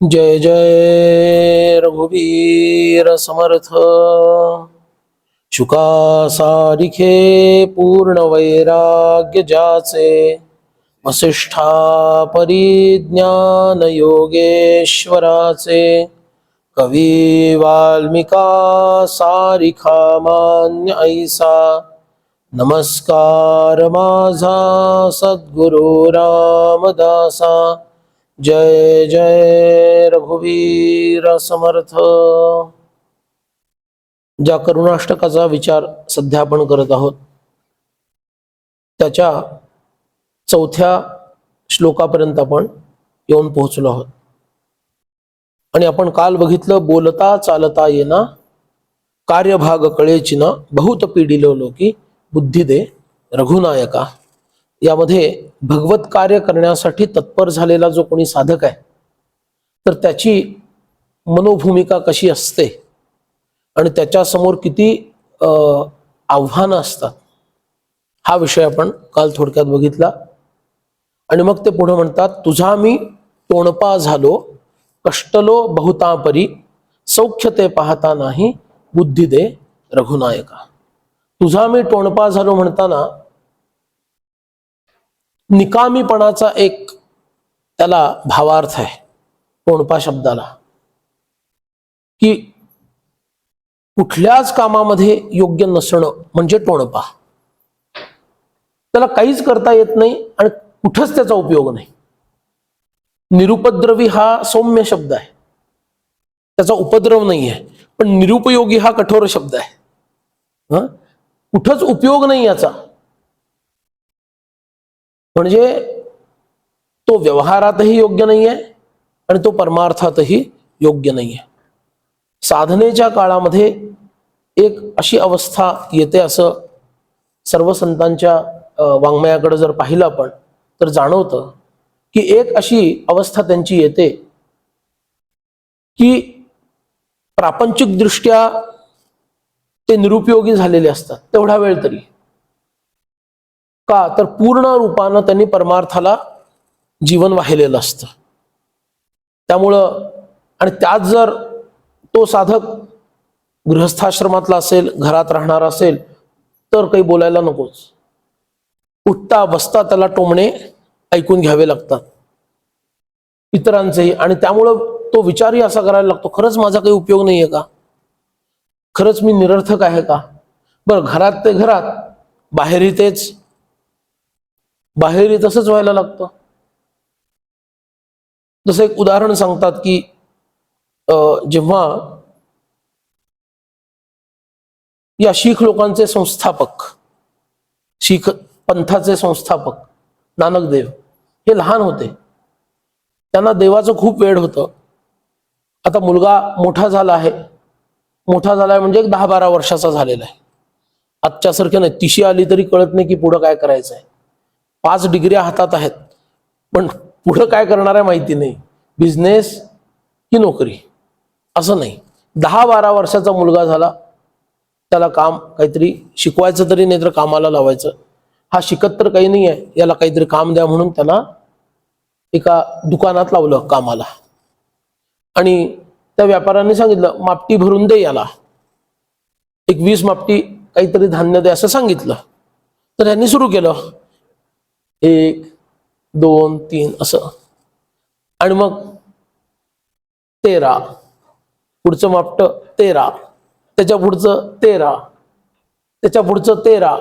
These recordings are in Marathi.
जय जय रघुवीर समर्थ। शुका सारिखे पूर्ण वैराग्य जाचे, वसिष्ठा परिज्ञान योगेश्वराचे, कवी वाल्मिका सारिखा मान्य ऐसा, नमस्कार माझा सद्गुरु रामदासा। जय जय रघुवीर समर्थ। ज्या करुणाष्टकाचा विचार सध्या आपण करत आहोत त्याच्या चौथ्या श्लोकापर्यंत आपण येऊन पोहोचलो आहोत आणि आपण काल बघितलं, बोलता चालता येना कार्यभाग कळेची ना, बहुत पीडिलो लोकी बुद्धी दे रघुनायका। यामध्ये भगवत कार्य करण्यासाठी तत्पर झालेला जो कोणी साधक आहे तर त्याची मनोभूमिका कशी असते आणि त्याच्या समोर किती आव्हानं असतात, हा विषय आपण काल थोडक्यात बघितला। आणि मग ते पुढे म्हणतात, तुझा मी तोंडपा झालो कष्टलो बहुतापरी, सौख्य ते पाहता नाही बुद्धी दे रघुनायका। तुझा मी तोंडपा झालो म्हणताना निकामीपणाचा एक त्याला भावार्थ आहे तोंडपा शब्दाला, की कुठल्याच कामामध्ये योग्य नसणं म्हणजे तोंडपा। त्याला काहीच करता येत नाही आणि कुठंच त्याचा उपयोग नाही। निरुपद्रवी हा सौम्य शब्द आहे, त्याचा उपद्रव नाही आहे, पण निरुपयोगी हा कठोर शब्द आहे। कुठंच उपयोग नाही याचा, म्हणजे तो व्यवहारातही योग्य नाहीये आणि तो परमार्थातही योग्य नाहीये। साधनेच्या काळामध्ये एक अशी अवस्था येते, असं सर्व संतांच्या वाङ्मयाकडे जर पाहिलं आपण तर जाणवतं की एक अशी अवस्था त्यांची येते की प्रापंचिक दृष्ट्या ते निरुपयोगी झालेले असतात तेवढा वेळ तरी, का तर पूर्ण रूपानं त्यांनी परमार्थाला जीवन वाहिलेलं असतं। त्यामुळं आणि त्यात जर तो साधक गृहस्थाश्रमातला असेल, घरात राहणारा असेल तर काही बोलायला नकोच। उठता बसता त्याला टोमणे ऐकून घ्यावे लागतात इतरांचेही, आणि त्यामुळं तो विचारही असा करायला लागतो, खरंच माझा काही उपयोग नाहीये का? खरंच मी निरर्थक आहे का? बरं, घरात ते घरात, बाहेरही तेच, बाहेरही तसंच व्हायला लागतं। जसं एक उदाहरण सांगतात की जेव्हा या शीख लोकांचे संस्थापक, शीख पंथाचे संस्थापक नानक देव हे लहान होते, त्यांना देवाचं खूप वेड होतं। आता मुलगा मोठा झाला आहे, मोठा झालाय म्हणजे 10-12 वर्षाचा झालेला आहे। आजच्यासारखं नाही, 30 आली तरी कळत नाही की पुढं काय करायचं आहे। 5 डिग्र्या हातात आहेत पण पुढं काय करणार आहे माहिती नाही, बिझनेस की नोकरी असं नाही। 10-12 वर्षाचा मुलगा झाला, त्याला काम काहीतरी शिकवायचं तरी, नाही तर कामाला लावायचं। हा शिकत तर काही नाही आहे, याला काहीतरी काम द्या म्हणून त्याला एका दुकानात लावलं कामाला, आणि त्या व्यापाऱ्याने सांगितलं मापटी भरून दे याला, एक 20 मापटी काहीतरी धान्य दे असं सांगितलं। तर यांनी सुरू केलं 1, 2, 3 असं, आणि मग 13, पुढचं मापट 13, त्याच्या पुढचं 13, त्याच्या पुढचं 13।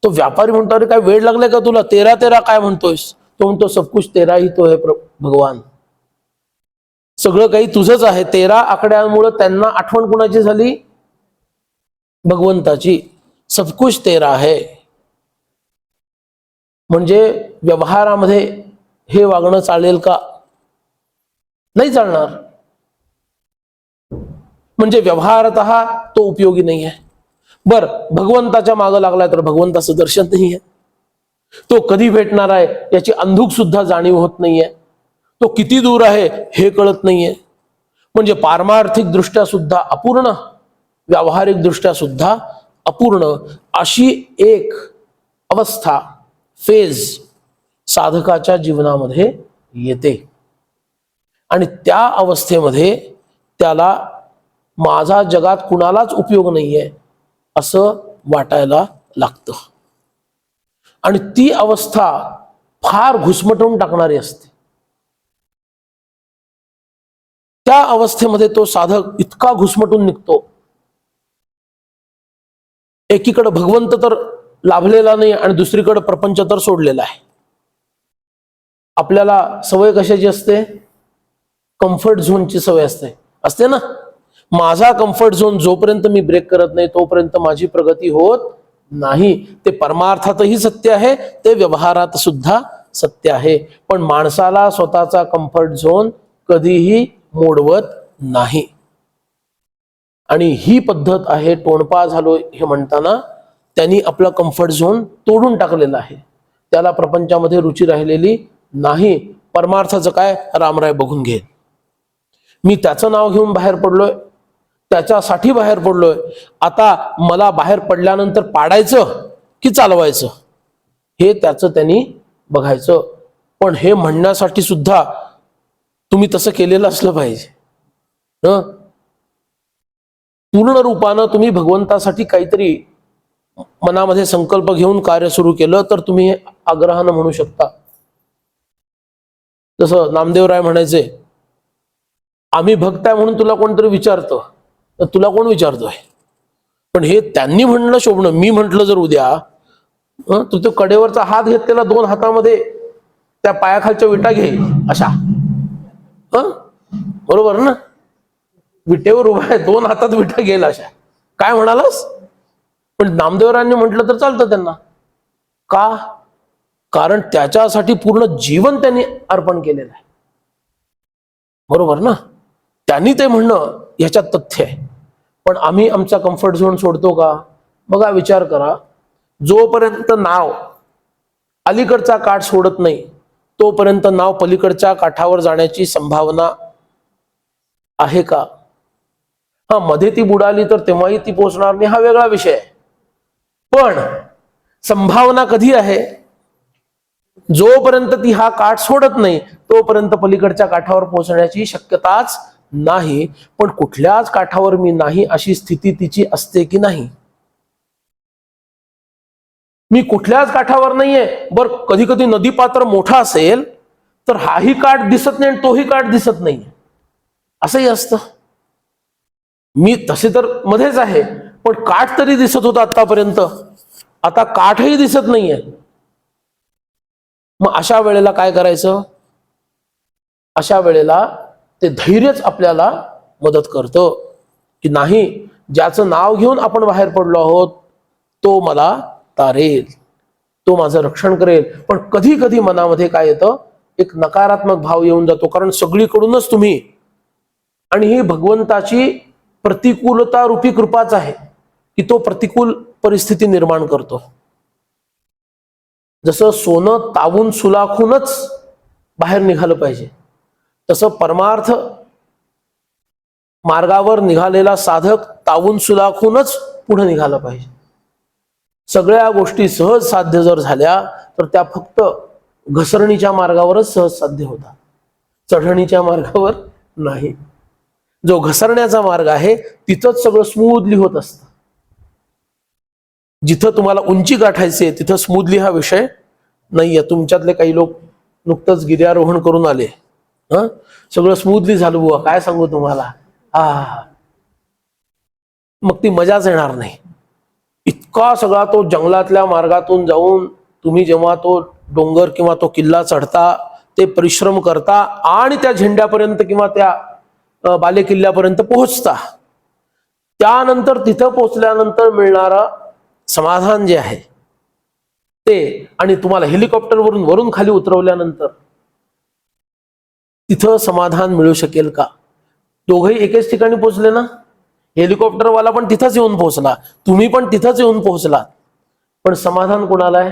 तो व्यापारी म्हणतो, अरे काय वेळ लागलाय का तुला, 13 काय म्हणतोयस? तो म्हणतो, सब कुछ तेरा ही तो है भगवान, सगळं काही तुझंच आहे। 13 आकड्यांमुळे त्यांना आठवण कुणाची झाली? भगवंताची। सब कुछ तेरा है, म्हणजे व्यवहारामध्ये हे वागणं चालेल का? नाही चालणार, म्हणजे व्यवहारतः तो उपयोगी नाही आहे। बर, भगवंताच्या मागं लागलाय तर भगवंताचं दर्शन नाही आहे, तो कधी भेटणार आहे याची अंधुक सुद्धा जाणीव होत नाहीये, तो किती दूर आहे हे कळत नाहीये। म्हणजे पारमार्थिक दृष्ट्या सुद्धा अपूर्ण, व्यावहारिक दृष्ट्या सुद्धा अपूर्ण अशी एक अवस्था, फेज साधकाच्या जीवनामध्ये येते। आणि त्या अवस्थेमध्ये त्याला माझा जगात कुणालाच उपयोग नाहीये असं वाटायला लागतं. आणि ती अवस्था फार घुसमटून टाकणारी असते. त्या अवस्थेमध्ये तो साधक इतका घुसमटून निघतो, एकीकडे भगवंत तर लाभलेला नाही आणि दुसरीकडे प्रपंच तर सोडलेला आहे. आपल्याला सवय कशाची असते? कम्फर्ट झोनची सवय असते ना. माझा कम्फर्ट झोन जोपर्यंत मी ब्रेक करत नाही तोपर्यंत माझी प्रगती होत नाही. ते परमार्थातही सत्य आहे, ते व्यवहारात सुद्धा सत्य आहे. पण माणसाला स्वतःचा कम्फर्ट झोन कधीही मोडवत नाही. आणि ही पद्धत आहे टोणपा झालो हे म्हणताना त्यांनी आपला कम्फर्ट झोन तोडून टाकलेला आहे. त्याला प्रपंचामध्ये रुची राहिलेली नाही. परमार्थाचं काय? रामराय बघून घे. मी त्याचं नाव घेऊन बाहेर पडलोय, त्याच्यासाठी बाहेर पडलोय. आता मला बाहेर पडल्यानंतर पाडायचं की चालवायचं हे त्याचं त्यांनी बघायचं. पण हे म्हणण्यासाठी सुद्धा तुम्ही तसं केलेलं असलं पाहिजे. पूर्ण रूपानं तुम्ही भगवंतासाठी काहीतरी मनामध्ये संकल्प घेऊन कार्य सुरू केलं तर तुम्ही आग्रहानं म्हणू शकता. जसं नामदेवराय म्हणायचे, आम्ही भक्त आहे म्हणून तुला कोणतरी विचारतं तर तुला कोण विचारतोय? पण हे त्यांनी म्हणणं शोभणं. मी म्हंटल जर उद्या तू तो कडेवरचा हात घेतलेला 2 हातामध्ये त्या पायाखालच्या विटा घे अशा, बरोबर ना? विटेवर उभा आहे, 2 हातात विटा घेईल अशा, काय म्हणालास? पण नामदेवरायांनी म्हटलं तर चालतं त्यांना. का? कारण त्याच्यासाठी पूर्ण जीवन त्यांनी अर्पण केलेलं आहे, बरोबर ना? त्यांनी ते म्हणणं ह्याच्यात तथ्य आहे. पण आम्ही आमचा कम्फर्ट झोन सोडतो का? बघा, विचार करा. जोपर्यंत नाव अलीकडचा काठ सोडत नाही तोपर्यंत नाव पलीकडच्या काठावर जाण्याची संभावना आहे का? हा, मध्ये ती बुडाली तर तेव्हाही ती पोचणार नाही, हा वेगळा विषय आहे. पण संभावना कधी आहे? जोपर्यंत ती हा काठ सोडत नाही तोपर्यंत पलीकडच्या काठावर पोहोचण्याची शक्यताच नाही. पण कुठल्याच काठावर मी नाही अशी स्थिती तिची असते की नाही? मी कुठल्याच काठावर नाहीये. बर, कधी कधी नदी पात्र मोठा असेल तर हाही काठ दिसत नाही आणि तोही काठ दिसत नाही, असंही असतं. मी तसे तर मध्येच आहे, पण काठ तरी दिसत होता आतापर्यंत, आता काठही दिसत नाहीये. मग अशा वेळेला काय करायचं? अशा वेळेला ते धैर्यच आपल्याला मदत करतं की नाही, ज्याचं नाव घेऊन आपण बाहेर पडलो आहोत तो मला तारेल, तो माझं रक्षण करेल. पण कधी कधी मनामध्ये काय येतं? एक नकारात्मक भाव येऊन जातो, कारण सगळीकडूनच तुम्ही, आणि ही भगवंताची प्रतिकूलता रूपी कृपाच आहे की तो प्रतिकूल परिस्थिती निर्माण करतो. जसं सोनं तावून सुलाखूनच बाहेर निघालं पाहिजे, तसं परमार्थ मार्गावर निघालेला साधक तावून सुलाखूनच पुढे निघाला पाहिजे. सगळ्या गोष्टी सहज साध्य जर झाल्या तर त्या फक्त घसरणीच्या मार्गावरच सहज साध्य होतात, चढणीच्या मार्गावर नाही. जो घसरण्याचा मार्ग आहे तिथंच सगळं स्मूथली होत असतं. जिथं तुम्हाला उंची गाठायची तिथं स्मूथली हा विषय नाहीये. तुमच्यातले काही लोक नुकतंच गिर्यारोहण करून आले, सगळं स्मूथली झालं बुवा, काय सांगू तुम्हाला. मग ती मजाच येणार नाही. इतका सगळा तो जंगलातल्या मार्गातून जाऊन तुम्ही जेव्हा तो डोंगर किंवा तो किल्ला चढता, ते परिश्रम करता आणि त्या झेंड्यापर्यंत किंवा त्या बाले किल्ल्यापर्यंत पोहोचता, त्यानंतर तिथं पोहोचल्यानंतर मिळणारं समाधान जे आहे ते, आणि तुम्हाला हेलिकॉप्टरवरून वरून खाली उतरवल्यानंतर तिथं समाधान मिळू शकेल का? दोघंही एकेच ठिकाणी पोहोचले ना. हेलिकॉप्टरवाला पण तिथंच येऊन पोहोचला, तुम्ही पण तिथंच येऊन पोहोचला, पण समाधान कोणाला आहे?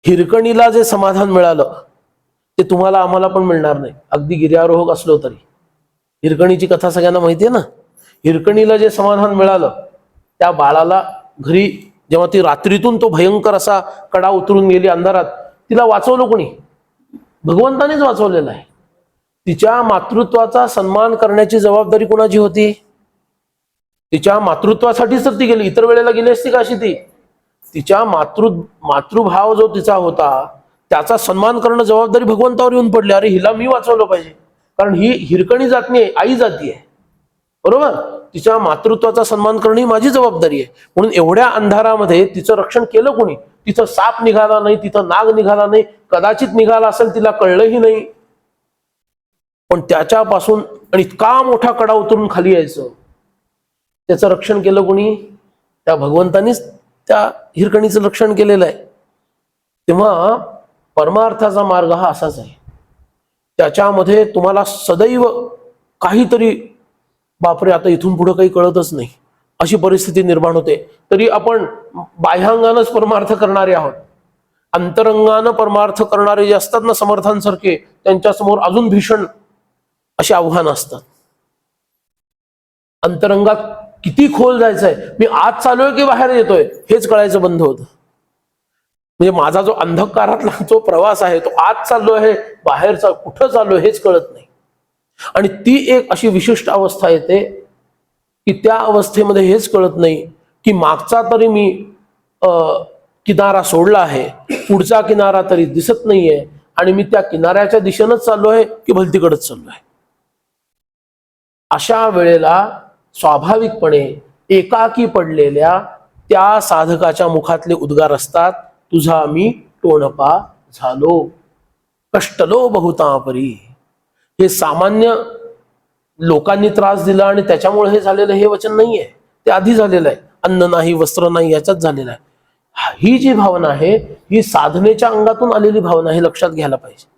हिरकणीला जे समाधान मिळालं ते तुम्हाला आम्हाला पण मिळणार नाही, अगदी गिर्यारोहक असलो तरी. हिरकणीची कथा सगळ्यांना माहिती आहे ना. हिरकणीला जे समाधान मिळालं, त्या बाळाला घरी जेव्हा ती रात्रीतून तो भयंकर असा कडा उतरून गेली अंधारात, तिला वाचवलं कोणी? भगवंतानेच वाचवलेलं आहे. तिच्या मातृत्वाचा सन्मान करण्याची जबाबदारी कोणाची होती? तिच्या मातृत्वासाठीच तर ती गेली, इतर वेळेला गेली असती का अशी ती? तिच्या मातृभाव जो तिचा होता त्याचा सन्मान करणं जबाबदारी भगवंतावर येऊन पडली. अरे हिला मी वाचवलं पाहिजे, कारण ही हिरकणी जात नाही, आई जाती आहे, बरोबर? तिच्या मातृत्वाचा सन्मान करणं ही माझी जबाबदारी आहे. म्हणून एवढ्या अंधारामध्ये तिचं रक्षण केलं कोणी? तिथं साप निघाला नाही, तिथं नाग निघाला नाही, कदाचित निघाला असेल तिला कळलंही नाही, पण त्याच्यापासून आणि इतका मोठा कडा उतरून खाली यायचं, त्याचं रक्षण केलं कोणी? त्या भगवंतानीच त्या हिरकणीचं रक्षण केलेलं आहे. तेव्हा परमार्थाचा मार्ग हा असाच आहे. त्याच्यामध्ये तुम्हाला सदैव काहीतरी, बापरे आता इथून पुढे काही कळतच नाही अशी परिस्थिती निर्माण होते. तरी आपण बाह्यांगानच परमार्थ करणारे आहोत. अंतरंगानं परमार्थ करणारे जे असतात ना समर्थांसारखे, त्यांच्यासमोर अजून भीषण अशी आव्हानं असतात. अंतरंगात किती खोल जायचंय, मी आत चालूय की बाहेर येतोय हेच कळायचं बंद होतं. म्हणजे माझा जो अंधकारातला जो प्रवास आहे तो आत चाललो आहे, बाहेरचा कुठं चाललोय हेच कळत नाही. आणि ती एक अशी विशिष्ट अवस्था येते की त्या अवस्थेमध्ये हेच कळत नाही की मागचा तरी मी किनारा सोडला आहे, पुढचा किनारा तरी दिसत नाहीये, आणि मी त्या किनाऱ्याच्या दिशेनंच चाललो आहे की भलतीकडेच चाललो आहे. अशा वेळेला स्वाभाविकपणे एकाकी पडलेल्या त्या साधकाच्या मुखातले उद्गार असतात, तुझा मी टोणपा झालो, कष्टलो बहुतापरी. हे सामान्य लोकांनी त्रास दिला आणि त्याच्यामुळे हे झालेलं हे वचन नाहीये, ते आधी झालेलं आहे. अन्न नाही, वस्त्र नाही, याच्यात झालेलं आहे. ही जी भावना आहे ही साधनेच्या अंगातून आलेली भावना, हे लक्षात घ्यायला पाहिजे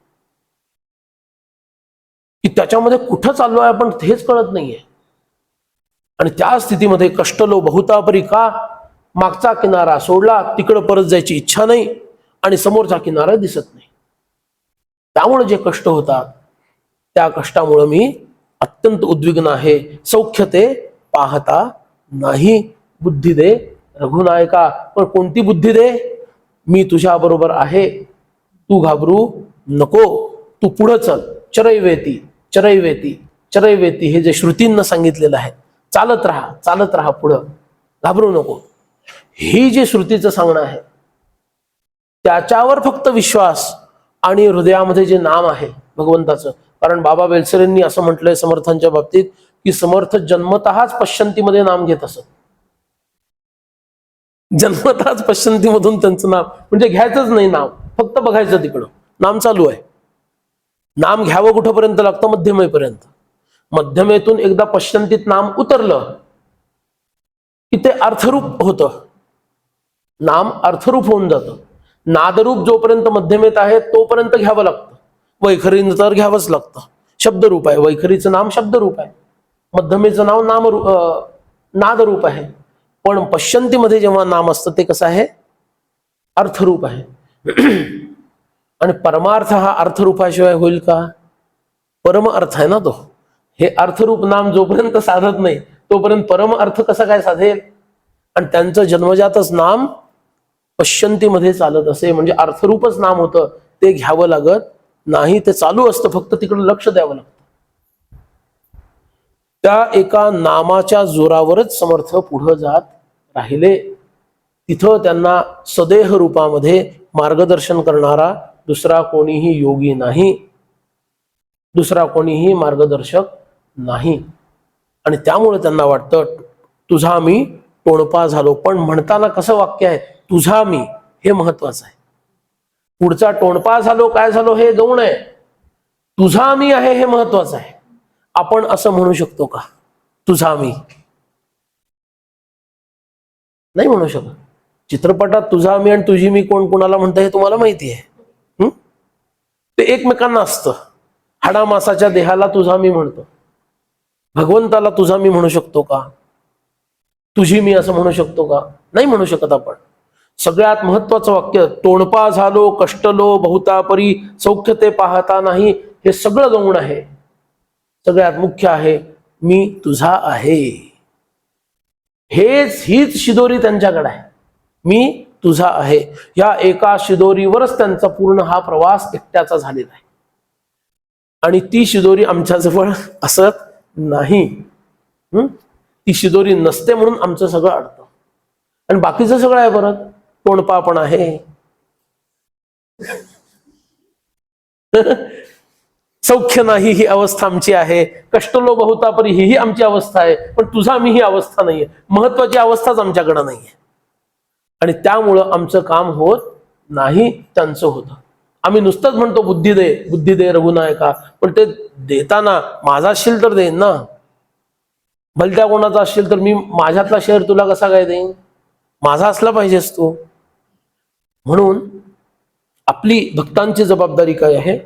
की त्याच्यामध्ये कुठं चाललोय आपण हेच कळत नाहीये. आणि त्या स्थितीमध्ये कष्टलो बहुतापरी का? मागचा किनारा सोडला, तिकडं परत जायची इच्छा नाही आणि समोरचा किनारा दिसत नाही. त्यामुळे जे कष्ट होतात त्या कष्टामुळे मी अत्यंत उद्विग्न आहे. सौख्य ते पाहता नाही, बुद्धी दे रघुनायका. पण कोणती बुद्धी दे? मी तुझ्या बरोबर आहे, तू घाबरू नको, तू पुढं चल. चरैवेती चरैवेती चरैवेती हे जे श्रुतींना सांगितलेलं आहे, चालत राहा चालत राहा पुढं, घाबरू नको, ही जी श्रुतीचं सांगणं आहे त्याच्यावर फक्त विश्वास आणि हृदयामध्ये जे नाम आहे भगवंताचं. कारण बाबा बेलसरेंनी असं म्हटलंय समर्थांच्या बाबतीत की समर्थ जन्मतःच पश्चंतीमध्ये नाम घेत असत. जन्मतःच पश्चंतीमधून त्यांचं नाम, म्हणजे घ्यायचंच नाही नाम, फक्त बघायचं तिकडं नाम चालू आहे. नाम घ्यावं कुठंपर्यंत लागतं? मध्यमेपर्यंत. मध्यमेतून एकदा पश्चंतीत नाम उतरलं की ते अर्थरूप होतं, नाम अर्थरूप होऊन जातं. नादरूप जोपर्यंत मध्यमेत आहे तोपर्यंत घ्यावं लागतं, वैखरीनं तर घ्यावंच लागतं. शब्दरूप आहे, वैखरीचं नाम शब्दरूप आहे, मध्यमेचं नाव नादरूप आहे. पण पश्चंतीमध्ये जेव्हा नाम असतं ते कसं आहे? अर्थरूप आहे. आणि परमार्थ हा अर्थरूपाशिवाय होईल का? परम अर्थ आहे ना तो. हे अर्थरूप नाम जोपर्यंत साधत नाही तोपर्यंत परम अर्थ कसा काय साधेल? आणि त्यांचं जन्मजातच नाम पश्चंतीमध्ये चालत असे, म्हणजे अर्थरूपच नाम होतं, ते घ्यावं लागत नाही, ते चालू असतं, फक्त तिकडे लक्ष द्यावं लागतं. त्या एका नामाच्या जोरावरच समर्थ पुढे जात राहिले. तिथं त्यांना सदेह रूपामध्ये मार्गदर्शन करणारा दुसरा कोणीही योगी नाही, दुसरा कोणीही मार्गदर्शक नाही. आणि त्यामुळे त्यांना वाटतं तुझा मी टोणपा झालो. पण म्हणताना कसं वाक्य आहे? तुझा मी, हे महत्वाचं आहे. पुढचा टोणपा झालो काय झालो हे गौण आहे, तुझा मी आहे हे महत्वाचं आहे. आपण असं म्हणू शकतो का तुझा मी? नाही म्हणू शकत. चित्रपटात तुझा मी आणि तुझी मी कोण कोणाला म्हणतं हे तुम्हाला माहिती आहे. ते एकमेकांना असतं. हाडामासाच्या देहाला तुझा मी म्हणतो, भगवंताला तुझा मी म्हणू शकतो का? तुझी मी असं म्हणू शकतो का? नाही म्हणू शकत आपण. सगळ्यात महत्वाचं वाक्य टोणपा झालो, कष्टलो बहुतापरी, सौख्य ते पाहता नाही, हे सगळं गौण आहे. सगळ्यात मुख्य आहे मी तुझा आहे. हीच शिदोरी त्यांच्याकडे आहे, मी तुझा आहे. या एका शिदोरीवरच त्यांचा पूर्ण हा प्रवास एकट्याचा झालेला आहे. आणि ती शिदोरी आमच्याजवळ असत नाही. ती शिदोरी नसते म्हणून आमचं सगळं अडतं. आणि बाकीचं सगळं आहे परत, तोंडपा पण आहे, सौख्य नाही ही अवस्था आमची आहे, कष्टलो बहुता परी ही आमची अवस्था आहे. पण तुझा मी ही अवस्था नाहीये, महत्वाची अवस्थाच आमच्याकडं नाहीये. आणि त्यामुळं आमचं काम होत नाही, त्यांचं होतं. आम्ही नुसतंच म्हणतो बुद्धी दे रघुनायका, पण ते देताना माझा असशील तर देईन ना, भलत्या कोणाचा असशील तर मी माझ्यातला शेअर तुला कसा काय देईन, माझा असला पाहिजेस तू. म्हणून आपली भक्तांची जबाबदारी काय आहे,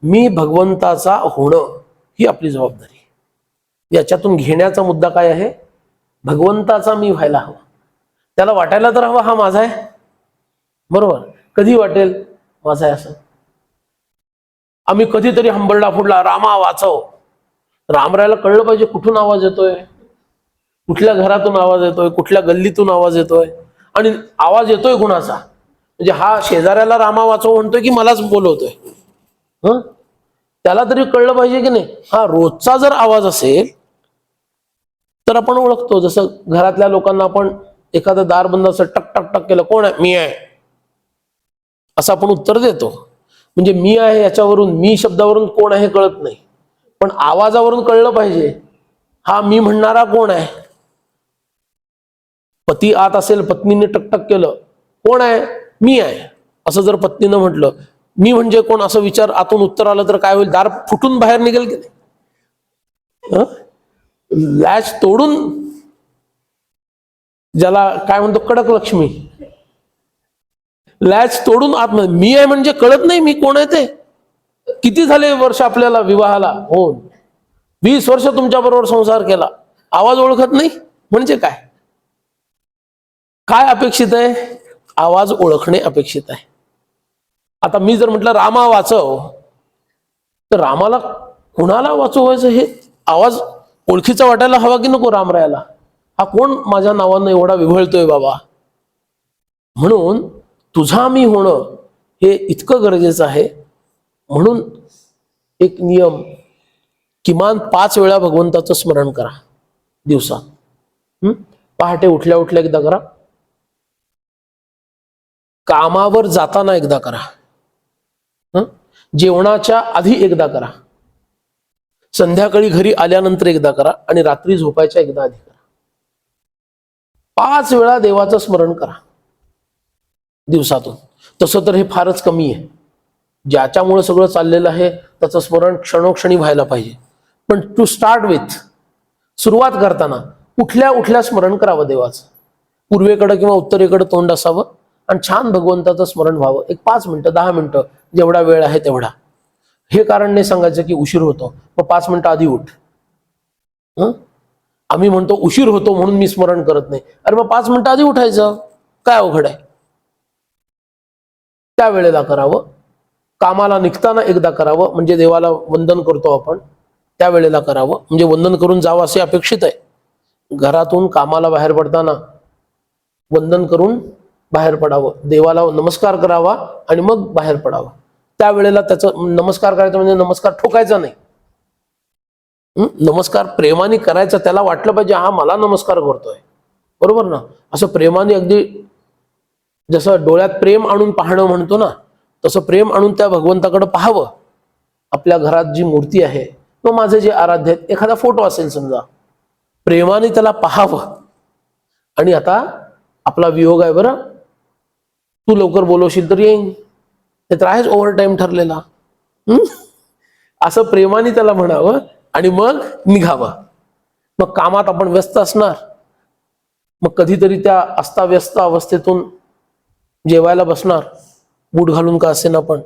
मी भगवंताचा होणं ही आपली जबाबदारी. याच्यातून घेण्याचा मुद्दा काय आहे, भगवंताचा मी व्हायला हवा. त्याला वाटायला तर हवा हा माझा आहे, बरोबर. कधी वाटेल माझा आहे असं? आम्ही कधीतरी हंबरडा फुडला रामा वाचव. रामरायला कळलं पाहिजे कुठून आवाज येतोय, कुठल्या घरातून आवाज येतोय, कुठल्या गल्लीतून आवाज येतोय, आणि आवाज येतोय कुणाचा. म्हणजे हा शेजाऱ्याला रामा वाचव म्हणतोय की मलाच बोलवतोय. त्याला तरी कळलं पाहिजे की नाही. हा रोजचा जर आवाज असेल तर आपण ओळखतो. जसं घरातल्या लोकांना आपण एखादं दार बंद असं टक टक टक केलं, कोण आहे, मी आहे, असं आपण उत्तर देतो. म्हणजे मी आहे याच्यावरून, मी शब्दावरून कोण आहे कळत नाही, पण आवाजावरून कळलं पाहिजे हा मी म्हणणारा कोण आहे. पती आत असेल, पत्नीने टकटक केलं, कोण आहे, मी आहे असं जर पत्नीनं म्हटलं, मी म्हणजे कोण असं विचार आतून उत्तर आलं तर काय होईल, दार फुटून बाहेर निघेल की नाही. लॅच तोडून, ज्याला काय म्हणतो कडक लक्ष्मी, लॅच तोडून आत, मी आहे म्हणजे कळत नाही मी कोण आहे ते. किती झाले वर्ष आपल्याला विवाहाला होऊन, 20 वर्ष तुमच्या बरोबर संसार केला, आवाज ओळखत नाही म्हणजे काय. काय अपेक्षित आहे, आवाज ओळखणे अपेक्षित आहे. आता मी जर म्हटलं रामा वाचव, तर रामाला कुणाला वाचवायचं हे आवाज ओळखीचा वाटायला हवा की नको रामरायाला. हा कोण माझ्या नावानं एवढा विव्हळतोय बाबा. म्हणून तुझा मी होणं हे इतकं गरजेचं आहे. म्हणून एक नियम, किमान 5 वेळा भगवंताचं स्मरण करा दिवसात. पहाटे उठल्या उठल्या एकदा करा, कामावर जाताना एकदा करा, जेवणाच्या आधी एकदा करा, संध्याकाळी घरी आल्यानंतर एकदा करा, आणि रात्री झोपायच्या एकदा आधी करा. 5 वेळा देवाचं स्मरण करा दिवसातून. तसं तर हे फारच कमी आहे. ज्याच्यामुळे सगळं चाललेलं आहे त्याचं स्मरण क्षणोक्षणी व्हायला पाहिजे. पण टू स्टार्ट विथ, सुरुवात करताना उठल्या उठल्या स्मरण करावं देवाचं. पूर्वेकडे किंवा उत्तरेकडे तोंड असावं आणि छान भगवंताचं स्मरण व्हावं. एक 5 मिनिटं 10 मिनिटं जेवढा वेळ आहे तेवढा. हे कारण नाही सांगायचं की उशीर होतो मग 5 मिनिटं आधी उठ. आम्ही म्हणतो उशीर होतो म्हणून मी स्मरण करत नाही. अरे मग 5 मिनिटं आधी उठायचं, काय अवघड आहे. त्या वेळेला करावं. कामाला निघताना एकदा करावं, म्हणजे देवाला वंदन करतो आपण त्यावेळेला करावं, म्हणजे वंदन करून जावं असे अपेक्षित आहे. घरातून कामाला बाहेर पडताना वंदन करून बाहेर पडावं, देवाला नमस्कार करावा आणि मग बाहेर पडावं. त्यावेळेला त्याचं नमस्कार करायचं म्हणजे नमस्कार ठोकायचा नाही. नमस्कार प्रेमाने करायचा. त्याला वाटलं पाहिजे हा मला नमस्कार करतोय, बरोबर ना. असं प्रेमाने, अगदी जसं डोळ्यात प्रेम आणून पाहणं म्हणतो ना, तसं प्रेम आणून त्या भगवंताकडे पाहावं. आपल्या घरात जी मूर्ती आहे किंवा माझे जे आराध्य आहेत, एखादा फोटो असेल समजा, प्रेमाने त्याला पाहावं. आणि आता आपला वियोग आहे बरं, तू लवकर बोलवशील तर येईन, ते तर आहेच ओव्हर टाइम ठरलेला. असं प्रेमाने त्याला म्हणावं आणि मग निघावं. मग कामात आपण व्यस्त असणार, मग कधीतरी त्या अस्ताव्यस्त अवस्थेतून जेवायला बसणार, बूट घालून का असे ना पण,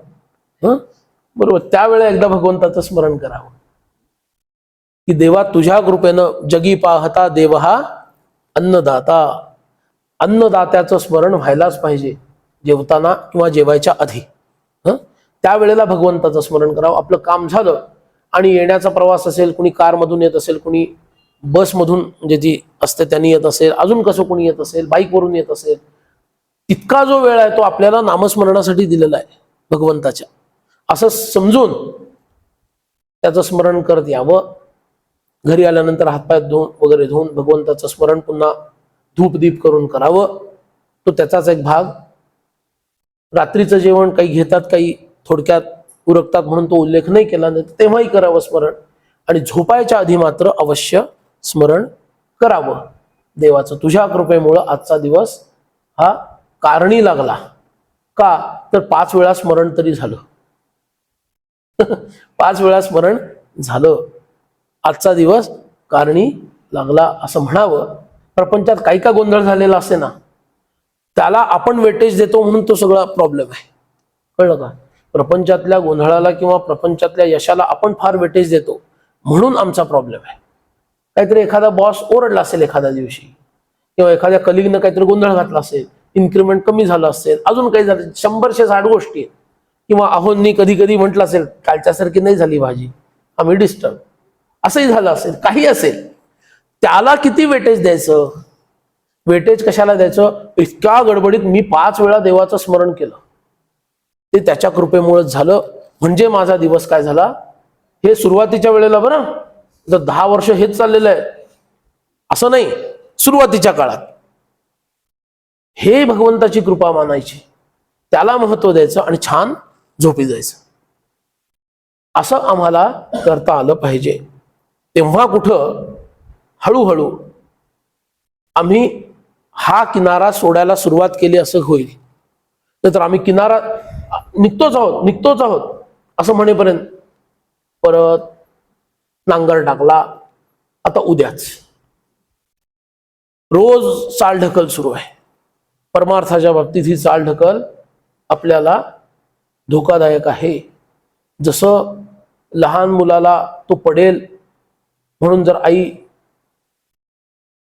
बरोबर. त्यावेळेला एकदा भगवंताचं स्मरण करावं की देवा तुझ्या कृपेनं जगी पाहता देव हा अन्नदाता. अन्नदात्याचं स्मरण व्हायलाच पाहिजे जेवताना किंवा जेवायच्या आधी. त्यावेळेला भगवंताचं स्मरण करावं. आपलं काम झालं आणि येण्याचा प्रवास असेल, कुणी कारमधून येत असेल, कुणी बसमधून म्हणजे जी असते त्यांनी येत असेल, अजून कसं कुणी येत असेल, बाईकवरून येत असेल, तितका जो वेळ आहे तो आपल्याला नामस्मरणासाठी दिलेला आहे भगवंताच्या, असं समजून त्याचं स्मरण करत यावं. घरी आल्यानंतर हातपाय वगैरे धुवून भगवंताचं स्मरण पुन्हा धूपदीप करून करावं. तो त्याचाच एक भाग. रात्रीचं जेवण काही घेतात, काही थोडक्यात उरकतात म्हणून तो उल्लेख नाही केला, नाही तेव्हाही करावं स्मरण. आणि झोपायच्या आधी मात्र अवश्य स्मरण करावं देवाचं. तुझ्या कृपेमुळं आजचा दिवस हा कारणी लागला. का तर 5 वेळा स्मरण तरी झालं. 5 वेळा स्मरण झालं, आजचा दिवस कारणी लागला असं म्हणावं. प्रपंचात काही का गोंधळ झालेला असे ना, त्याला आपण वेटेज देतो म्हणून तो सगळा प्रॉब्लेम आहे. कळलं का? प्रपंचातल्या गोंधळाला किंवा प्रपंचातल्या यशाला आपण फार वेटेज देतो म्हणून आमचा प्रॉब्लेम आहे. काहीतरी एखादा बॉस ओरडला असेल एखाद्या दिवशी, किंवा एखाद्या कलिगनं काहीतरी गोंधळ घातला असेल, इन्क्रिमेंट कमी झालं असेल, अजून काही झालं, 100-160 गोष्टी आहेत. किंवा अहोंनी कधी कधी म्हटलं असेल कालच्यासारखी नाही झाली भाजी, आम्ही डिस्टर्ब, असंही झालं असेल, काही असेल, त्याला किती वेटेज द्यायचं? वेटेज कशाला द्यायचं? इतक्या गडबडीत मी 5 वेळा देवाचं स्मरण केलं, ते त्याच्या कृपेमुळेच झालं, म्हणजे माझा दिवस काय झाला. हे सुरुवातीच्या वेळेला बरं, जर 10 वर्ष हेच चाललेलं आहे असं नाही, सुरुवातीच्या काळात हे भगवंताची कृपा मानायची, त्याला महत्व द्यायचं आणि छान झोपी जायचं. असं आम्हाला करता आलं पाहिजे. तेव्हा कुठं हळूहळू आम्ही हा किनारा सोडायला सुरुवात केली असं होईल. तर आम्ही किनारा निघतोच आहोत असं म्हणेपर्यंत परत नांगर टाकला, आता उद्याच. रोज चालढकल सुरू आहे. परमार्थाच्या बाबतीत ही चालढकल आपल्याला धोकादायक आहे. जसं लहान मुलाला तो पडेल म्हणून जर आई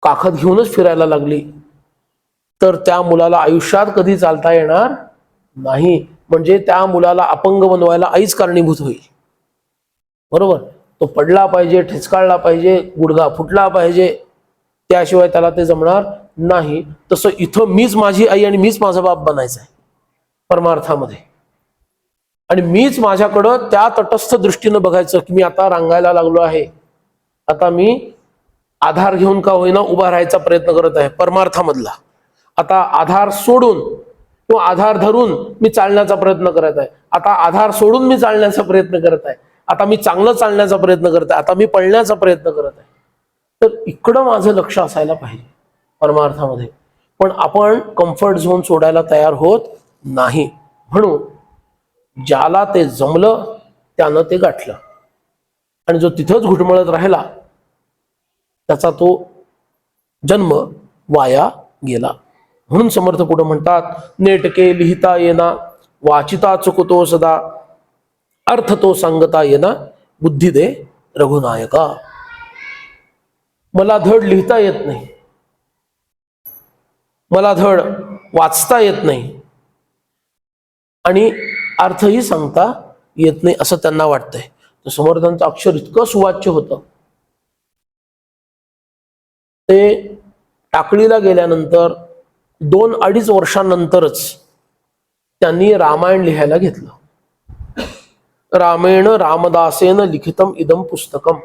काखत घेऊनच फिरायला लागली तर त्या मुलाला आयुष्यात कधी चालता येणार नाही. म्हणजे त्या मुलाला अपंग बनवायला आईच कारणीभूत होईल. बरोबर? तो पडला पाहिजे, ठिचकाळला पाहिजे, गुडघा फुटला पाहिजे, त्याशिवाय त्याला ते जमणार नाही. तसं इथं मीच माझी आई आणि मीच माझा बाप बनायचं आहे परमार्थामध्ये. आणि मीच माझ्याकडं त्या तटस्थ दृष्टीनं बघायचं की मी आता रांगायला लागलो आहे, आता मी आधार घेऊन का होईना उभा राहायचा प्रयत्न करत आहे परमार्थामधला. आता आधार सोडून किंवा आधार धरून मी चालण्याचा प्रयत्न करत आहे. आता आधार सोडून मी चालण्याचा प्रयत्न करत आहे. आता मी चांगलं चालण्याचा प्रयत्न करत आहे. आता मी पळण्याचा प्रयत्न करत आहे. तर इकडं माझं लक्ष असायला पाहिजे परमार्थामध्ये. पण आपण कम्फर्ट झोन सोडायला तयार होत नाही. म्हणून ज्याला ते जमलं त्यानं ते गाठलं, आणि जो तिथंच घुटमळत राहिला त्याचा तो जन्म वाया गेला. म्हणून समर्थ पुढे म्हणतात, नेटके लिहिता येना वाचिता चुकतो सदा, अर्थ तो सांगता येना बुद्धी दे रघुनायका. मला धड लिहिता येत नाही, मला धड वाचता येत नाही, आणि अर्थही सांगता येत नाही असं त्यांना वाटतंय. तर समर्थांचं अक्षर इतकं सुवाच्य होतं, ते टाकळीला गेल्यानंतर 2-2.5 वर्षांनंतरच त्यांनी रामायण लिहायला घेतलं. रामेण रामदासेन लिखितम इदम पुस्तकम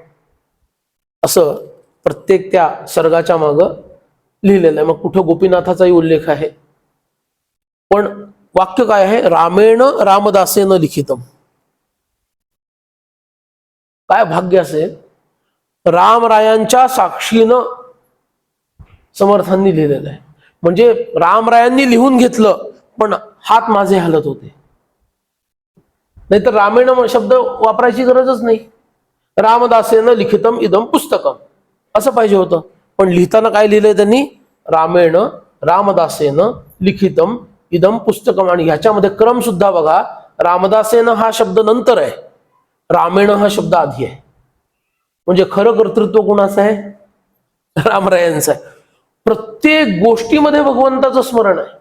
असं प्रत्येक त्या सर्गाच्या मागं लिहिलेलं आहे. मग कुठं गोपीनाथाचाही उल्लेख आहे, पण वाक्य काय आहे? रामेण रामदासेन लिखितम. काय भाग्य असेल, रामरायांच्या साक्षीनं समर्थांनी लिहिलेलं आहे. म्हणजे रामरायांनी लिहून घेतलं, पण हात माझे हलत होते. नाहीतर रामेण शब्द वापरायची गरजच नाही. रामदासेन लिखितम इदम पुस्तकम असं पाहिजे होतं. पण लिहिताना काय लिहिलंय त्यांनी? रामेण रामदासेन लिखितम इदम पुस्तकम. आणि ह्याच्यामध्ये क्रम सुद्धा बघा, रामदासेन हा शब्द नंतर आहे, रामेण हा शब्द आधी आहे. म्हणजे खरं कर्तृत्व कोणाचं आहे? रामरायांचं आहे. प्रत्येक गोष्टीमध्ये भगवंताचं स्मरण आहे.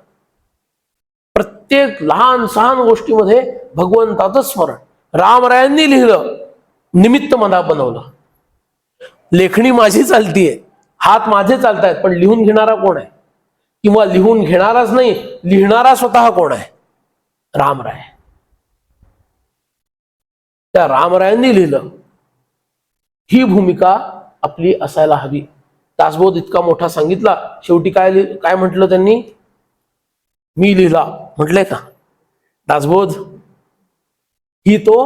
प्रत्येक लहान सहान गोष्टीमध्ये भगवंताचं स्मरण. रामरायांनी लिहिलं, निमित्त मला बनवलं. लेखणी माझी चालतीये, हात माझे चालतायत, पण लिहून घेणारा कोण आहे? किंवा लिहून घेणाराच नाही, लिहिणारा स्वतः कोण आहे? रामराय. त्या रामरायांनी लिहिलं, ही भूमिका आपली असायला हवी. दासबोध इतका मोठा सांगितला, शेवटी काय काय म्हटलं त्यांनी? मी लिहिला म्हटलंय का दासबोध? ही तो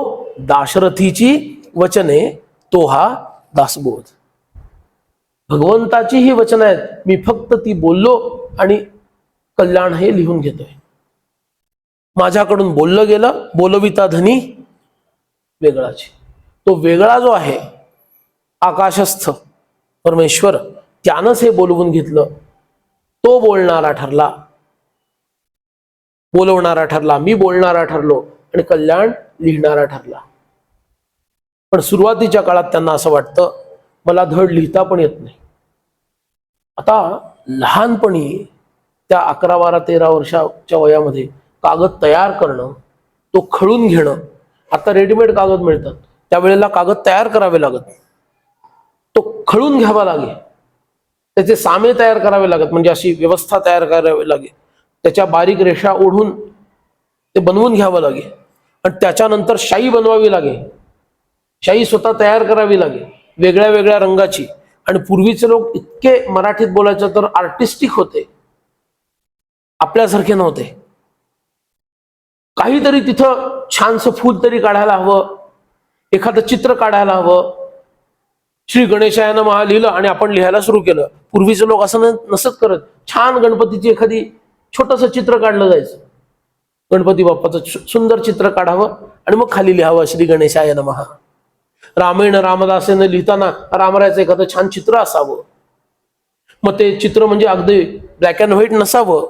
दाशरथीची वचने, तो हा दासबोध. भगवंताची ही वचन आहेत, मी फक्त ती बोललो आणि कल्याण हे लिहून घेतोय. माझ्याकडून बोललं गेलं, बोलविता धनी वेगळाची. तो वेगळा जो आहे आकाशस्थ परमेश्वर, त्यानंच हे बोलवून घेतलं. तो बोलणारा ठरला, बोलवणारा ठरला, मी बोलणारा ठरलो आणि कल्याण लिहिणारा ठरला. पण सुरुवातीच्या काळात त्यांना असं वाटतं मला धड लिहिता पण येत नाही. आता लहानपणी त्या 11, 12, 13 वर्षाच्या वयामध्ये कागद तयार करणं, तो खळून घेणं. आता रेडीमेड कागद मिळतात, त्यावेळेला कागद तयार करावे लागत, तो खळून घ्यावा लागे, त्याचे सामे तयार करावे लागत, म्हणजे अशी व्यवस्था तयार करावी लागे, त्याच्या बारीक रेषा ओढून ते बनवून घ्यावं लागे आणि त्याच्यानंतर शाई बनवावी लागे, शाई स्वतः तयार करावी लागे वेगळ्या वेगळ्या रंगाची. आणि पूर्वीचे लोक इतके मराठीत बोलायचं तर आर्टिस्टिक होते, आपल्यासारखे नव्हते. काहीतरी तिथं छानसं फूल तरी काढायला हवं, एखादं चित्र काढायला हवं. श्री गणेशायनं महा लिहिलं आणि आपण लिहायला सुरू केलं. पूर्वीचे लोक असं नसत करत. छान गणपतीची एखादी छोटंसं चित्र काढलं जायचं, गणपती बाप्पाचं सुंदर चित्र काढावं आणि मग खाली लिहावं श्री गणेशाय नमः. रामायण रामदासेनं लिहिताना रामरायाचं एखादं छान चित्र असावं. मग ते चित्र म्हणजे अगदी ब्लॅक अँड व्हाईट नसावं,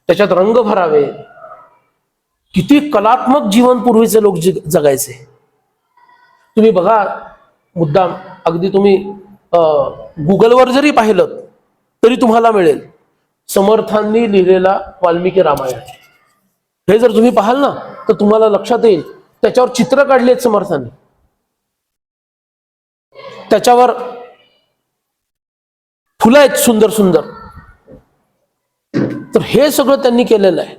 त्याच्यात रंग भरावे. किती कलात्मक जीवन पूर्वीचे लोक जगायचे. तुम्ही बघा, मुद्दाम अगदी तुम्ही गुगलवर जरी पाहिलं तरी तुम्हाला मिळेल समर्थांनी लिहिलेला वाल्मिकी रामायण. हे जर तुम्ही पाहाल ना तर तुम्हाला लक्षात येईल त्याच्यावर चित्र काढली आहेत समर्थांनी, त्याच्यावर फुलं आहेत सुंदर सुंदर. तर हे सगळं त्यांनी केलेलं आहे.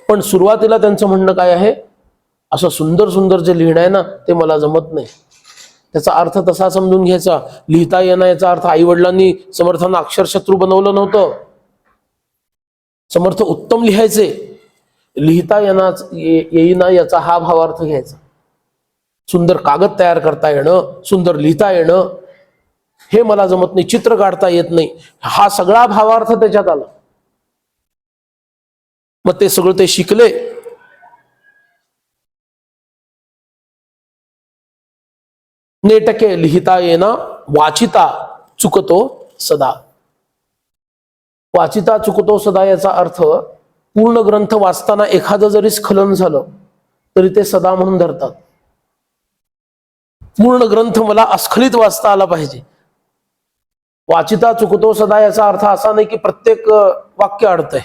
पण सुरुवातीला त्यांचं म्हणणं काय आहे? असं सुंदर सुंदर जे लिहिणं आहे ना ते मला जमत नाही. त्याचा अर्थ तसा समजून घ्यायचा, लिहिता येणं याचा अर्थ आई वडिलांनी समर्थांना अक्षरशत्रू बनवलं नव्हतं. समर्थ उत्तम लिहायचे, लिहिता येईना याचा हा भावार्थ घ्यायचा. सुंदर कागद तयार करता येणं, सुंदर लिहिता येणं, हे मला जमत नाही, चित्र काढता येत नाही, हा सगळा भावार्थ त्याच्यात आला. मग ते सगळं ते शिकले. नेटके लिहिता येणं, वाचिता चुकतो सदा. वाचिता चुकतो सदा याचा अर्थ पूर्ण ग्रंथ वाचताना एखादं जरी स्खलन झालं तरी ते सदा म्हणून धरतात. पूर्ण ग्रंथ मला अस्खलित वाचता आला पाहिजे. वाचिता चुकतो सदा याचा अर्थ असा नाही की प्रत्येक वाक्य अडतंय,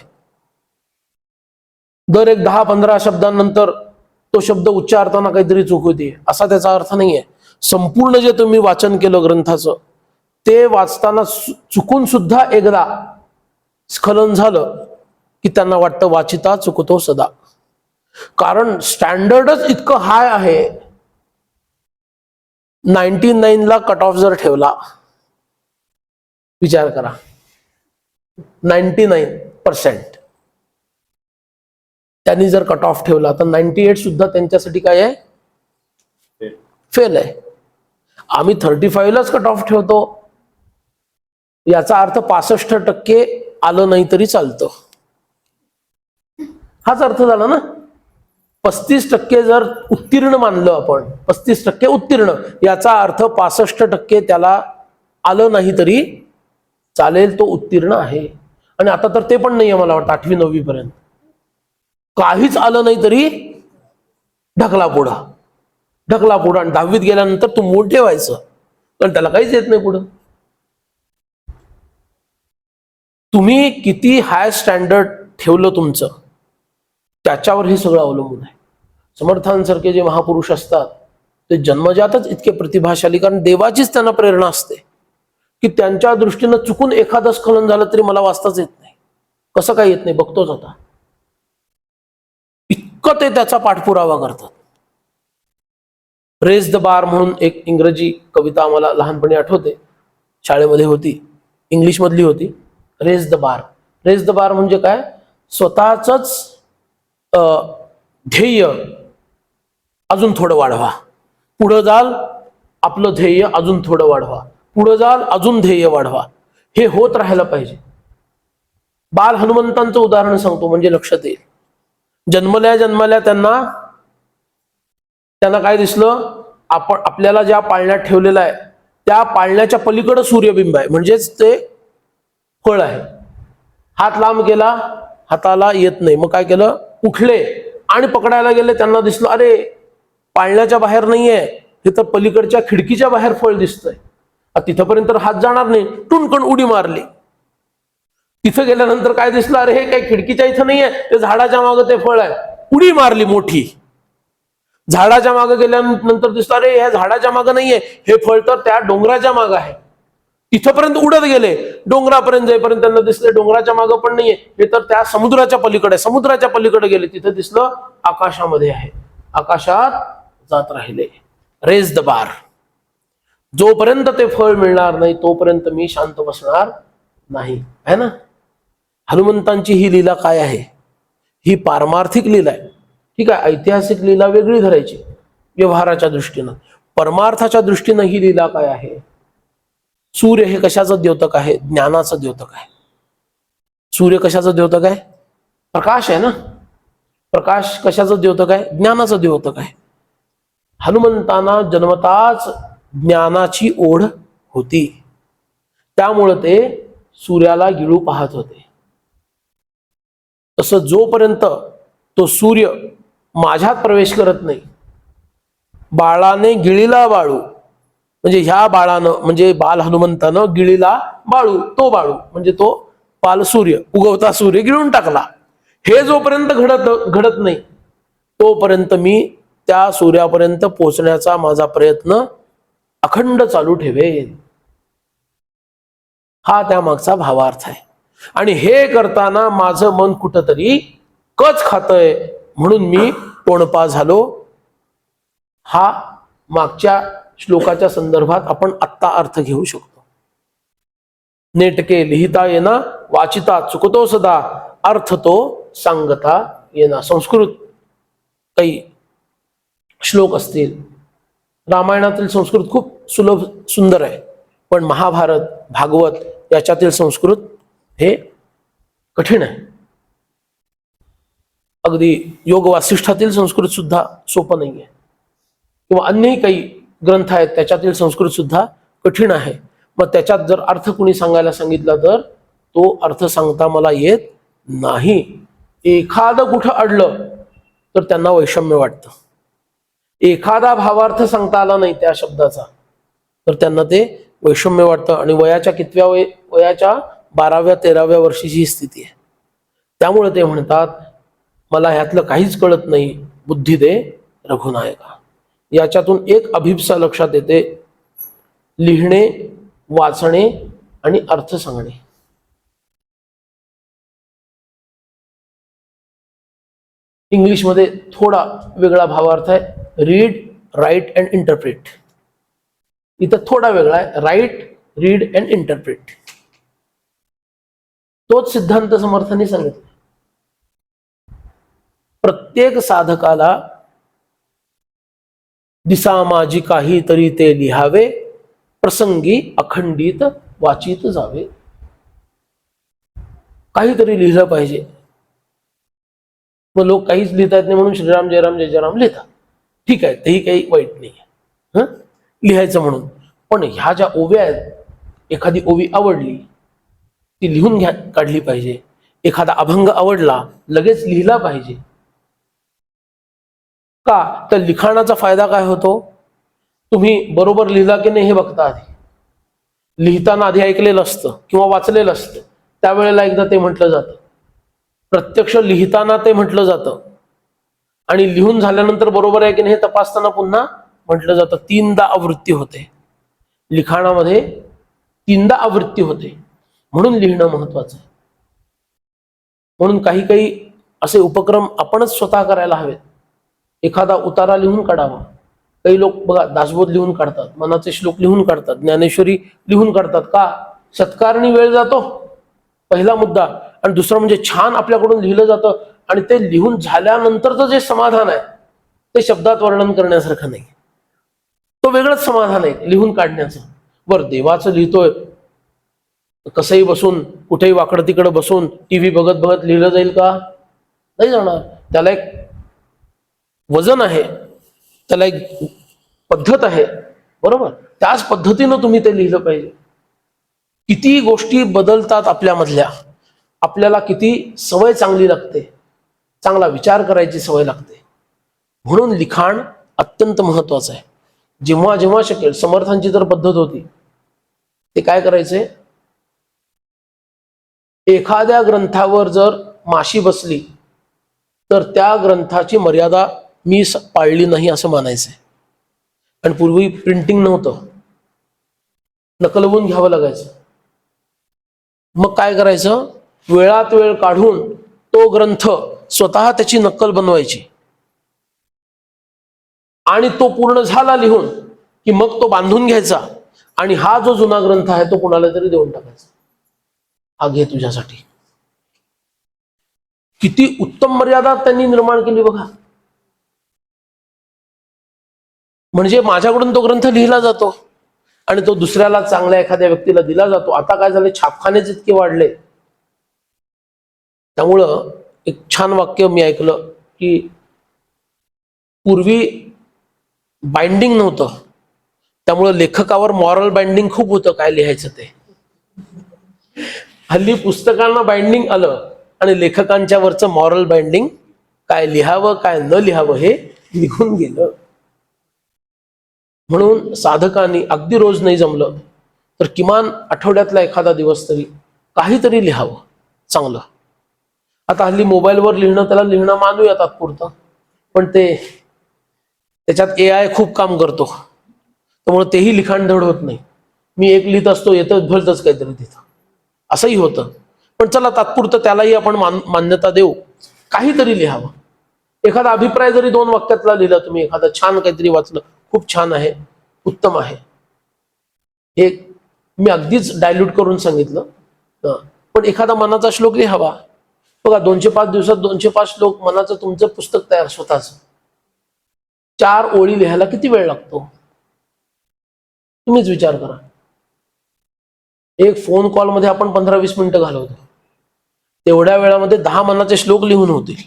दर एक 10-15 शब्दांनंतर तो शब्द उच्चारताना काहीतरी चूक होती, असा त्याचा अर्थ नाहीये. संपूर्ण जे तुम्ही वाचन केलं ग्रंथाचं ते वाचताना चुकून सुद्धा एकदा स्खलन झालं की त्यांना वाटतं वाचिता चुकतो सदा. कारण स्टँडर्डच इतकं हाय आहे. 99 ला कट ऑफ जर ठेवला, विचार करा, 99% त्यांनी जर कट ऑफ ठेवला तर 98 सुद्धा त्यांच्यासाठी काय आहे? फेल आहे. आम्ही 35 लाच कट ऑफ ठेवतो, याचा अर्थ 65% आलं नाही तरी चालतं, हाच अर्थ झाला ना. 35% जर उत्तीर्ण मानलं आपण, 35% उत्तीर्ण, याचा अर्थ 65% त्याला आलं नाही तरी चालेल, तो उत्तीर्ण आहे. आणि आता तर ते पण नाहीये, मला वाटतं 8वी 9वी पर्यंत काहीच आलं नाही तरी ढकला पुढा, ढकला पुढा. आणि 10वीत गेल्यानंतर तू मूळ ठेवायचं, कारण त्याला काहीच येत नाही पुढं. तुम्ही किती हाय स्टँडर्ड ठेवलं तुमचं, त्याच्यावर हे सगळं अवलंबून आहे. समर्थांसारखे जे महापुरुष असतात ते जन्मजातच इतके प्रतिभाशाली, कारण देवाचीच त्यांना प्रेरणा असते की त्यांच्या दृष्टीनं चुकून एखादं स्खलन झालं तरी मला वाचताच येत नाही. कसं काय येत नाही बघतोच आता. इतकं ते त्याचा पाठपुरावा करतात. रेज द बार म्हणून एक इंग्रजी कविता आम्हाला लहानपणी आठवते, शाळेमध्ये होती, इंग्लिश मधली होती. Raise the bar. Raise the bar म्हणजे काय? स्वतःच ध्येय अजून थोडं वाढवा, पुढं जाल आपलं ध्येय अजून थोडं वाढवा, पुढं जाल अजून ध्येय वाढवा, हे होत राहायला पाहिजे. बाल हनुमंतांचं उदाहरण सांगतो म्हणजे लक्षात येईल. जन्मल्या जन्मल्या त्यांना काय दिसलं? आपण आपल्याला ज्या पाळण्यात ठेवलेलं आहे त्या पाळण्याच्या पलीकडे सूर्यबिंब आहे, म्हणजेच ते फळ आहे. हात लांब गेला, हाताला येत नाही. मग काय केलं? उठले आणि पकडायला गेले. त्यांना दिसलं, अरे पाळण्याच्या बाहेर नाहीये, हे तर पलीकडच्या खिडकीच्या बाहेर फळ दिसतंय. तिथपर्यंत हात जाणार नाही. टुनकन उडी मारली. तिथे गेल्यानंतर काय दिसलं? अरे हे काही खिडकीच्या इथं नाहीये, ते झाडाच्या मागे ते फळ आहे. उडी मारली मोठी. झाडाच्या मागे गेल्यानंतर दिसलं, अरे ह्या झाडाच्या मागे नाहीये, हे फळ तर त्या डोंगराच्या मागे आहे. तिथपर्यंत उडत गेले. डोंगरापर्यंत जाईपर्यंत त्यांना दिसले डोंगराच्या मागे पण नाहीये, हे तर त्या समुद्राच्या पलीकडे. समुद्राच्या पलीकडे गेले, तिथे दिसलं आकाशामध्ये आहे. आकाशात जात राहिले. Raise the bar. जोपर्यंत ते फळ मिळणार नाही तोपर्यंत मी शांत बसणार नाही, है ना? हनुमंतांची ही लीला काय आहे? ही पारमार्थिक लीला आहे. ठीक आहे, ऐतिहासिक लीला वेगळी धरायची व्यवहाराच्या दृष्टीनं. परमार्थाच्या दृष्टीनं ही लीला काय आहे? सूर्य हे कशाचं द्योतक आहे? ज्ञानाचं द्योतक आहे. सूर्य कशाचं द्योतक आहे? प्रकाश आहे ना. प्रकाश कशाचं द्योतक आहे? ज्ञानाचं द्योतक आहे. हनुमंतांना जन्मताच ज्ञानाची ओढ होती, त्यामुळे ते सूर्याला गिळू पाहत होते. तसं जोपर्यंत तो सूर्य माझ्यात प्रवेश करत नाही, बाळाने गिळीला बाळू, म्हणजे ह्या बाळानं म्हणजे बाल हनुमंतानं गिळीला बाळू, तो बाळू म्हणजे तो बाल सूर्य, उगवता सूर्य गिळून टाकला. हे जोपर्यंत घडत नाही तोपर्यंत मी त्या सूर्यापर्यंत पोहोचण्याचा माझा प्रयत्न अखंड चालू ठेवेन. हा त्या मागचा भावार्थ आहे. आणि हे करताना माझं मन कुठंतरी कच खातय म्हणून मी टोणपा झालो. हा मागच्या श्लोकाच्या संदर्भात आपण आत्ता अर्थ घेऊ शकतो. नेटके लिहिता येना, वाचिता चुकतो सदा, अर्थ तो सांगता येना. संस्कृत काही श्लोक असतील. रामायणातील संस्कृत खूप सुलभ सुंदर आहे, पण महाभारत भागवत याच्यातील संस्कृत हे कठीण आहे. अगदी योग वासिष्ठातील संस्कृत सुद्धा सोपं नाहीये, किंवा अन्यही काही ग्रंथ आहेत त्याच्यातील संस्कृत सुद्धा कठीण आहे. मग त्याच्यात जर अर्थ कुणी सांगायला सांगितला तर तो अर्थ सांगता मला येत नाही. एखादं कुठं अडलं तर त्यांना वैषम्य वाटतं. एखादा भावार्थ सांगता आला नाही त्या शब्दाचा तर त्यांना ते वैषम्य वाटतं. आणि वयाच्या कितव्या वयाच्या 12व्या 13व्या वर्षीची ही स्थिती आहे. त्यामुळे ते म्हणतात मला ह्यातलं काहीच कळत नाही, बुद्धी दे रघुनायका. याच्यातून एक अभिप्सा लक्षात येते, लिहिणे, वाचणे आणि अर्थ सांगणे. इंग्लिशमध्ये थोडा वेगळा भावार्थ आहे, रीड, राईट अँड इंटरप्रेट. इथं थोडा वेगळा आहे, राईट, रीड अँड इंटरप्रेट. तोच सिद्धांत समर्थांनी सांगितला. प्रत्येक साधकाला दिसा माझी काहीतरी ते लिहावे, प्रसंगी अखंडित वाचित जावे. काहीतरी लिहिलं पाहिजे. मग लोक काहीच लिहिता येत नाही म्हणून श्रीराम जयराम जय जयराम लिहितात. ठीक आहे, तेही काही वाईट नाही आहे लिहायचं म्हणून. पण ह्या ज्या ओव्या आहेत, एखादी ओवी आवडली ती लिहून काढली पाहिजे. एखादा अभंग आवडला लगेच लिहिला पाहिजे. का? तर लिखाणाचा फायदा काय होतो? तुम्ही बरोबर लिहिला की नाही हे बघता आधी. लिहिताना आधी ऐकलेलं असतं किंवा वाचलेलं असतं, त्यावेळेला एकदा ते म्हटलं जातं. प्रत्यक्ष लिहिताना ते म्हटलं जातं आणि लिहून झाल्यानंतर बरोबर आहे की नाही हे तपासताना पुन्हा म्हटलं जातं. 3दा आवृत्ती होते लिखाणामध्ये, 3दा आवृत्ती होते. म्हणून लिहिणं महत्वाचं आहे. म्हणून काही काही असे उपक्रम आपणच स्वतः करायला हवेत. एखादा उतारा लिहून काढावा, काही लोक बघा दासबोध लिहून काढतात, मनाचे श्लोक लिहून काढतात, ज्ञानेश्वरी लिहून काढतात. का? सत्कारणी वेळ जातो, पहिला मुद्दा. आणि दुसरं म्हणजे छान आपल्याकडून लिहिलं जातं आणि ते लिहून झाल्यानंतरचं जे समाधान आहे ते शब्दात वर्णन करण्यासारखं नाही. तो वेगळंच समाधान आहे लिहून काढण्याचं. बरं, देवाचं लिहितोय, कसंही बसून कुठेही वाकडं तिकडं बसून टीव्ही बघत बघत लिहिलं जाईल का? नाही जाणार. त्याला एक वजन आहे, त्याला एक पद्धत आहे, बरोबर. त्याच पद्धतीनं तुम्ही ते लिहिलं पाहिजे. किती गोष्टी बदलतात आपल्यामधल्या, आपल्याला किती सवय चांगली लागते, चांगला विचार करायची सवय लागते. म्हणून लिखाण अत्यंत महत्वाचं आहे. जेव्हा जेव्हा शकेल, समर्थांची तर पद्धत होती, ते काय करायचे, एखाद्या ग्रंथावर जर माशी बसली तर त्या ग्रंथाची मर्यादा मी पाळली नाही असं मानायचंय. आणि पूर्वी प्रिंटिंग नव्हतं, नकलवून घ्यावं लागायचं. मग काय करायचं, वेळात वेळ काढून तो ग्रंथ स्वतः त्याची नक्कल बनवायची आणि तो पूर्ण झाला लिहून की मग तो बांधून घ्यायचा आणि हा जो जुना ग्रंथ आहे तो कुणाला तरी देऊन टाकायचा. हा घे तुझ्यासाठी. किती उत्तम मर्यादा त्यांनी निर्माण केली बघा. म्हणजे माझ्याकडून तो ग्रंथ लिहिला जातो आणि तो दुसऱ्याला, चांगल्या एखाद्या व्यक्तीला दिला जातो. आता काय झालं, छापखानेच इतके वाढले. त्यामुळं एक छान वाक्य मी ऐकलं की पूर्वी बाइंडिंग नव्हतं, त्यामुळं लेखकावर मॉरल बाइंडिंग खूप होतं काय लिहायचं ते. हल्ली पुस्तकांना बाइंडिंग आलं आणि लेखकांच्या वरचं मॉरल बाइंडिंग, काय लिहावं काय न लिहावं हे निघून गेलं. म्हणून साधकांनी अगदी रोज नाही जमलं तर किमान आठवड्यातला एखादा दिवस तरी काहीतरी लिहावं चांगलं. आता हल्ली मोबाईलवर लिहिणं, त्याला लिहिणं मानूया तात्पुरतं, पण त्याच्यात AI खूप काम करतो, त्यामुळे तेही लिखाण धड होत नाही. मी एक लिहित असतो, येतं भलतच काहीतरी तिथं, असंही होतं. पण चला तात्पुरतं त्यालाही आपण मान्यता देऊ, काहीतरी लिहावं. एखादा अभिप्राय जरी 2 वाक्यातला लिहिला तुम्ही, एखादा छान काहीतरी वाचलं, खूप छान आहे, उत्तम आहे, हे मी अगदीच डायल्यूट करून सांगितलं. पण एखादा मनाचा श्लोक लिहावा. बघा, 205 दिवसात 205 श्लोक, मनाचं तुमचं पुस्तक तयार स्वतःच. 4 ओळी लिहायला किती वेळ लागतो तुम्हीच विचार करा. एक फोन कॉल मध्ये आपण 15-20 मिनिटं घालवतो, तेवढ्या वेळामध्ये 10 मनाचे श्लोक लिहून होतील.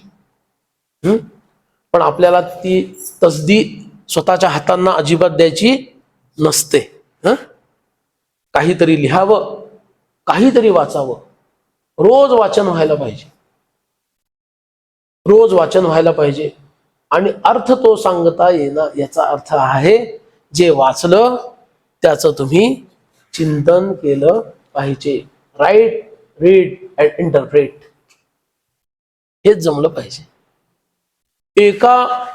पण आपल्याला ती तसदी स्वतःच्या हातांना अजिबात द्यायची नसते. काहीतरी लिहावं, काहीतरी वाचावं. रोज वाचन व्हायला पाहिजे, रोज वाचन व्हायला पाहिजे. आणि अर्थ तो सांगता येणार, याचा अर्थ आहे जे वाचलं त्याचं तुम्ही चिंतन केलं पाहिजे. राईट, रीड अँड इंटरप्रेट, हेच जमलं पाहिजे. एका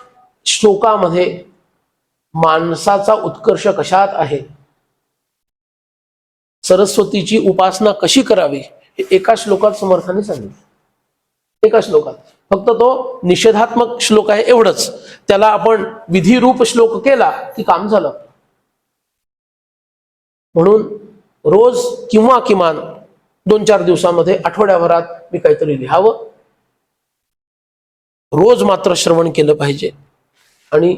श्लोकामध्ये माणसाचा उत्कर्ष कशात आहे, सरस्वतीची उपासना कशी करावी, हे एका श्लोकात समर्थाने सांगितलं. एका श्लोकात. फक्त तो निषेधात्मक श्लोक आहे एवढंच, त्याला आपण विधिरूप श्लोक केला की काम झालं. म्हणून रोज किंवा किमान 2-4 दिवसामध्ये, आठवड्याभरात मी काहीतरी लिहावं. रोज मात्र श्रवण केलं पाहिजे आणि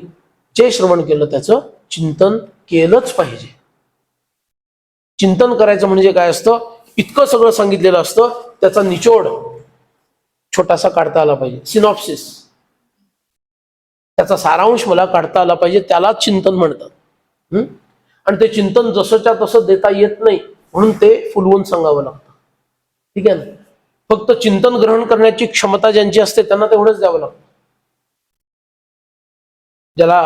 जे श्रवण केलं त्याचं चिंतन केलंच पाहिजे. चिंतन करायचं म्हणजे काय असतं, इतकं सगळं सांगितलेलं असतं, त्याचा निचोड छोटासा काढता आला पाहिजे, सिनॉप्सिस, त्याचा सारांश मला काढता आला पाहिजे, त्यालाच चिंतन म्हणतात. आणि ते चिंतन जसंच्या तसं देता येत नाही, म्हणून ते फुलवून सांगावं लागतं. ठीक आहे ना. फक्त चिंतन ग्रहण करण्याची क्षमता ज्यांची असते त्यांना तेवढंच द्यावं लागतं. ज्याला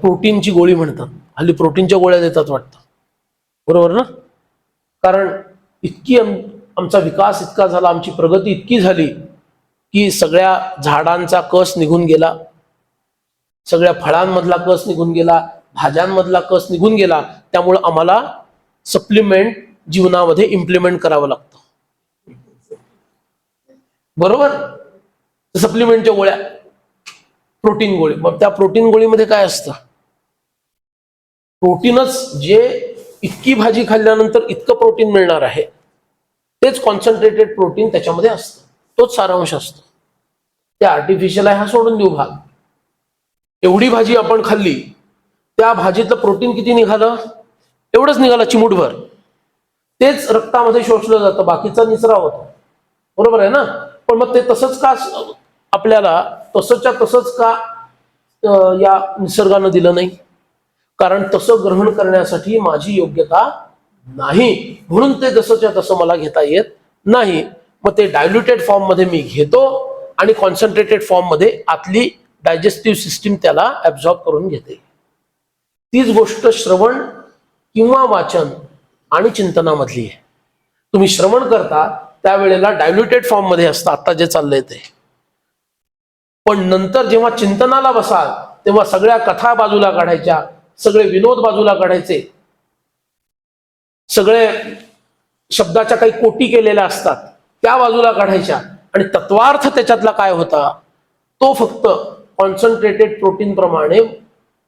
प्रोटीनची गोळी म्हणतात, हल्ली प्रोटीनच्या गोळ्या देतात वाटतं, बरोबर ना. कारण इतकी आमचा विकास इतका झाला, आमची प्रगती इतकी झाली की सगळ्या झाडांचा कस निघून गेला, सगळ्या फळांमधला कस निघून गेला, भाज्यांमधला कस निघून गेला. त्यामुळे आम्हाला सप्लिमेंट जीवनामध्ये इम्प्लिमेंट करावं लागतं, बरोबर. सप्लिमेंटच्या गोळ्या प्रोटीन गोळी. मग त्या प्रोटीन गोळीमध्ये काय असतं? प्रोटीनच, जे इतकी भाजी खाल्ल्यानंतर इतकं प्रोटीन मिळणार आहे, तेच कॉन्सन्ट्रेटेड प्रोटीन त्याच्यामध्ये असतं. तोच सारांश असतो. ते आर्टिफिशियल आहे हा सोडून देऊ भाग. एवढी भाजी आपण खाल्ली, त्या भाजीतलं प्रोटीन किती निघालं? एवढंच निघालं, चिमूटभर. तेच रक्तामध्ये शोषलं जातं, बाकीचा निचरा होतो. बरोबर आहे ना? पण मग ते तसंच का आपल्याला तसंच्या तसंच का या निसर्गानं दिलं नाही? कारण तसं ग्रहण करण्यासाठी माझी योग्यता नाही, म्हणून ते जसंच्या तसं मला घेता येत नाही. मग ते डायल्युटेड फॉर्म मध्ये मी घेतो आणि कॉन्सन्ट्रेटेड फॉर्म मध्ये आतली डायजेस्टिव्ह सिस्टीम त्याला ऍब्झॉर्ब करून घेते. तीच गोष्ट श्रवण किंवा वाचन आणि चिंतनामधली आहे. तुम्ही श्रवण करता त्यावेळेला डायल्युटेड फॉर्म मध्ये असतं आता जे चाललंय ते, पण नंतर जेव्हा चिंतनाला बसाल तेव्हा सगळ्या कथा बाजूला काढायच्या, सगळे विनोद बाजूला काढायचे, सगळे शब्दाच्या काही कोटी केलेल्या असतात त्या बाजूला काढायच्या, आणि तत्वार्थ त्याच्यातला काय होता तो फक्त कॉन्सन्ट्रेटेड प्रोटीन प्रमाणे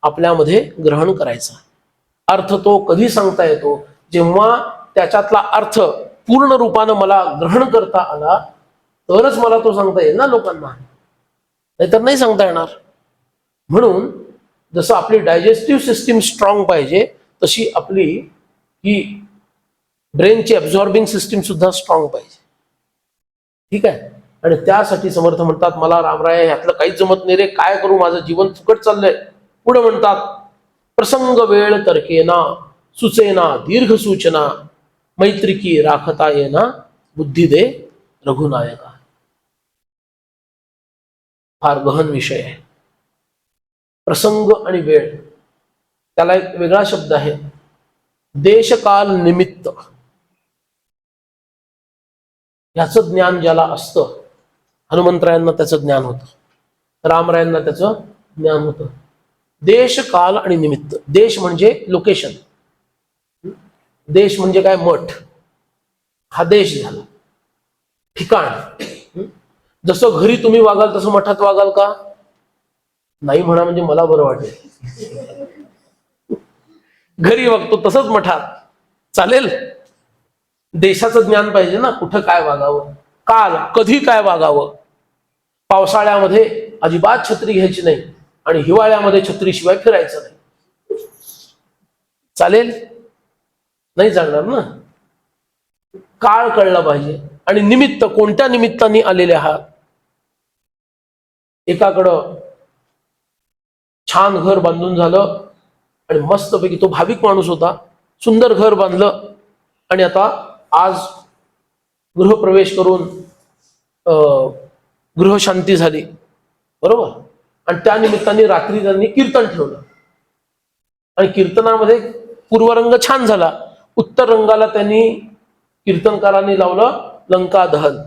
आपल्यामध्ये ग्रहण करायचा. अर्थ तो कधी सांगता येतो? जेव्हा त्याच्यातला अर्थ पूर्ण रूपानं मला ग्रहण करता आला तरच मला तो सांगता येईल ना लोकांना, नाहीतर नाही सांगता येणार. म्हणून जसं आपली डायजेस्टिव्ह सिस्टीम स्ट्रॉंग पाहिजे, तशी आपली ही ब्रेनची ॲब्झॉर्बिंग सिस्टीम सुद्धा स्ट्रॉंग पाहिजे. ठीक आहे? आणि त्यासाठी समर्थ म्हणतात, मला रामराय ह्यातलं काहीच जमत नाही रे, काय करू, माझं जीवन फुकट चाललंय. पुढे म्हणतात, प्रसंग वेळ तर्केना सुचेना दीर्घ सूचना, मैत्रिकी राखता येना बुद्धी दे रघुनायका. फार गहन विषय आहे. प्रसंग आणि वेळ, त्याला एक वेगळा शब्द आहे, देशकाल निमित्त. ह्याचं ज्ञान ज्याला असतं, हनुमंतरायांना त्याचं ज्ञान होतं, रामरायांना त्याचं ज्ञान होतं. देश, काल आणि निमित्त. देश म्हणजे लोकेशन, देश म्हणजे काय? मठ. हा देश झाला, ठिकाण. जसं घरी तुम्ही वागाल तसं मठात वागाल का? नाही म्हणा, म्हणजे मला बरं वाटेल. घरी वागतो तसंच मठात चालेल? देशाचं ज्ञान पाहिजे ना, कुठं काय वागावं, काल कधी काय वागावं. पावसाळ्यामध्ये अजिबात छत्री घ्यायची नाही आणि हिवाळ्यामध्ये छत्रीशिवाय फिरायचं नाही, चालेल? नाही चालणार ना. काळ कळला पाहिजे. आणि निमित्त, कोणत्या निमित्ताने आलेले आहात. एकाकडं छान घर बांधून झालं आणि मस्तपैकी, तो भाविक माणूस होता, सुंदर घर बांधलं आणि आता आज गृहप्रवेश करून गृहशांती झाली, बरोबर. आणि त्या निमित्ताने रात्री त्यांनी कीर्तन ठेवलं आणि कीर्तनामध्ये पूर्वरंग छान झाला. उत्तर रंगाला त्यांनी कीर्तनकारांनी लावलं लंका दहन,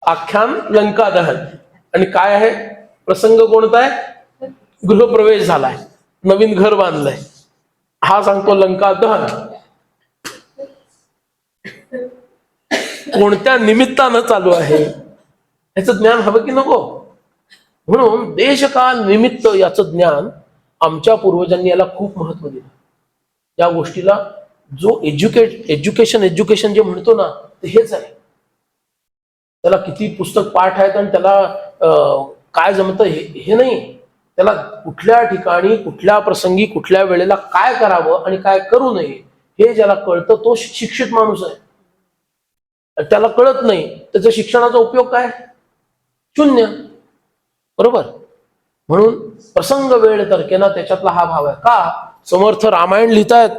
आख्यान लंका दहन. आणि काय आहे प्रसंग? कोणता आहे? गृहप्रवेश झालाय, नवीन घर बांधलंय, हा सांगतो लंका दहन. कोणत्या निमित्तानं चालू आहे याचं ज्ञान हवं की नको? म्हणून देशकाल निमित्त याचं ज्ञान आमच्या पूर्वजांनी याला खूप महत्व दिलं. या गोष्टीला जो एज्युकेशन जे म्हणतो ना, ते हेच आहे. त्याला किती पुस्तक पाठ आहेत आणि त्याला काय जमतं हे नाही. त्याला कुठल्या ठिकाणी, कुठल्या प्रसंगी, कुठल्या वेळेला काय करावं आणि काय करू नये हे ज्याला कळतं तो शिक्षित माणूस आहे. त्याला कळत नाही, त्याच्या शिक्षणाचा उपयोग काय? शून्य, बरोबर. म्हणून प्रसंग वेळ तर्केना, त्याच्यातला हा भाव आहे. का? समर्थ रामायण लिहितायत,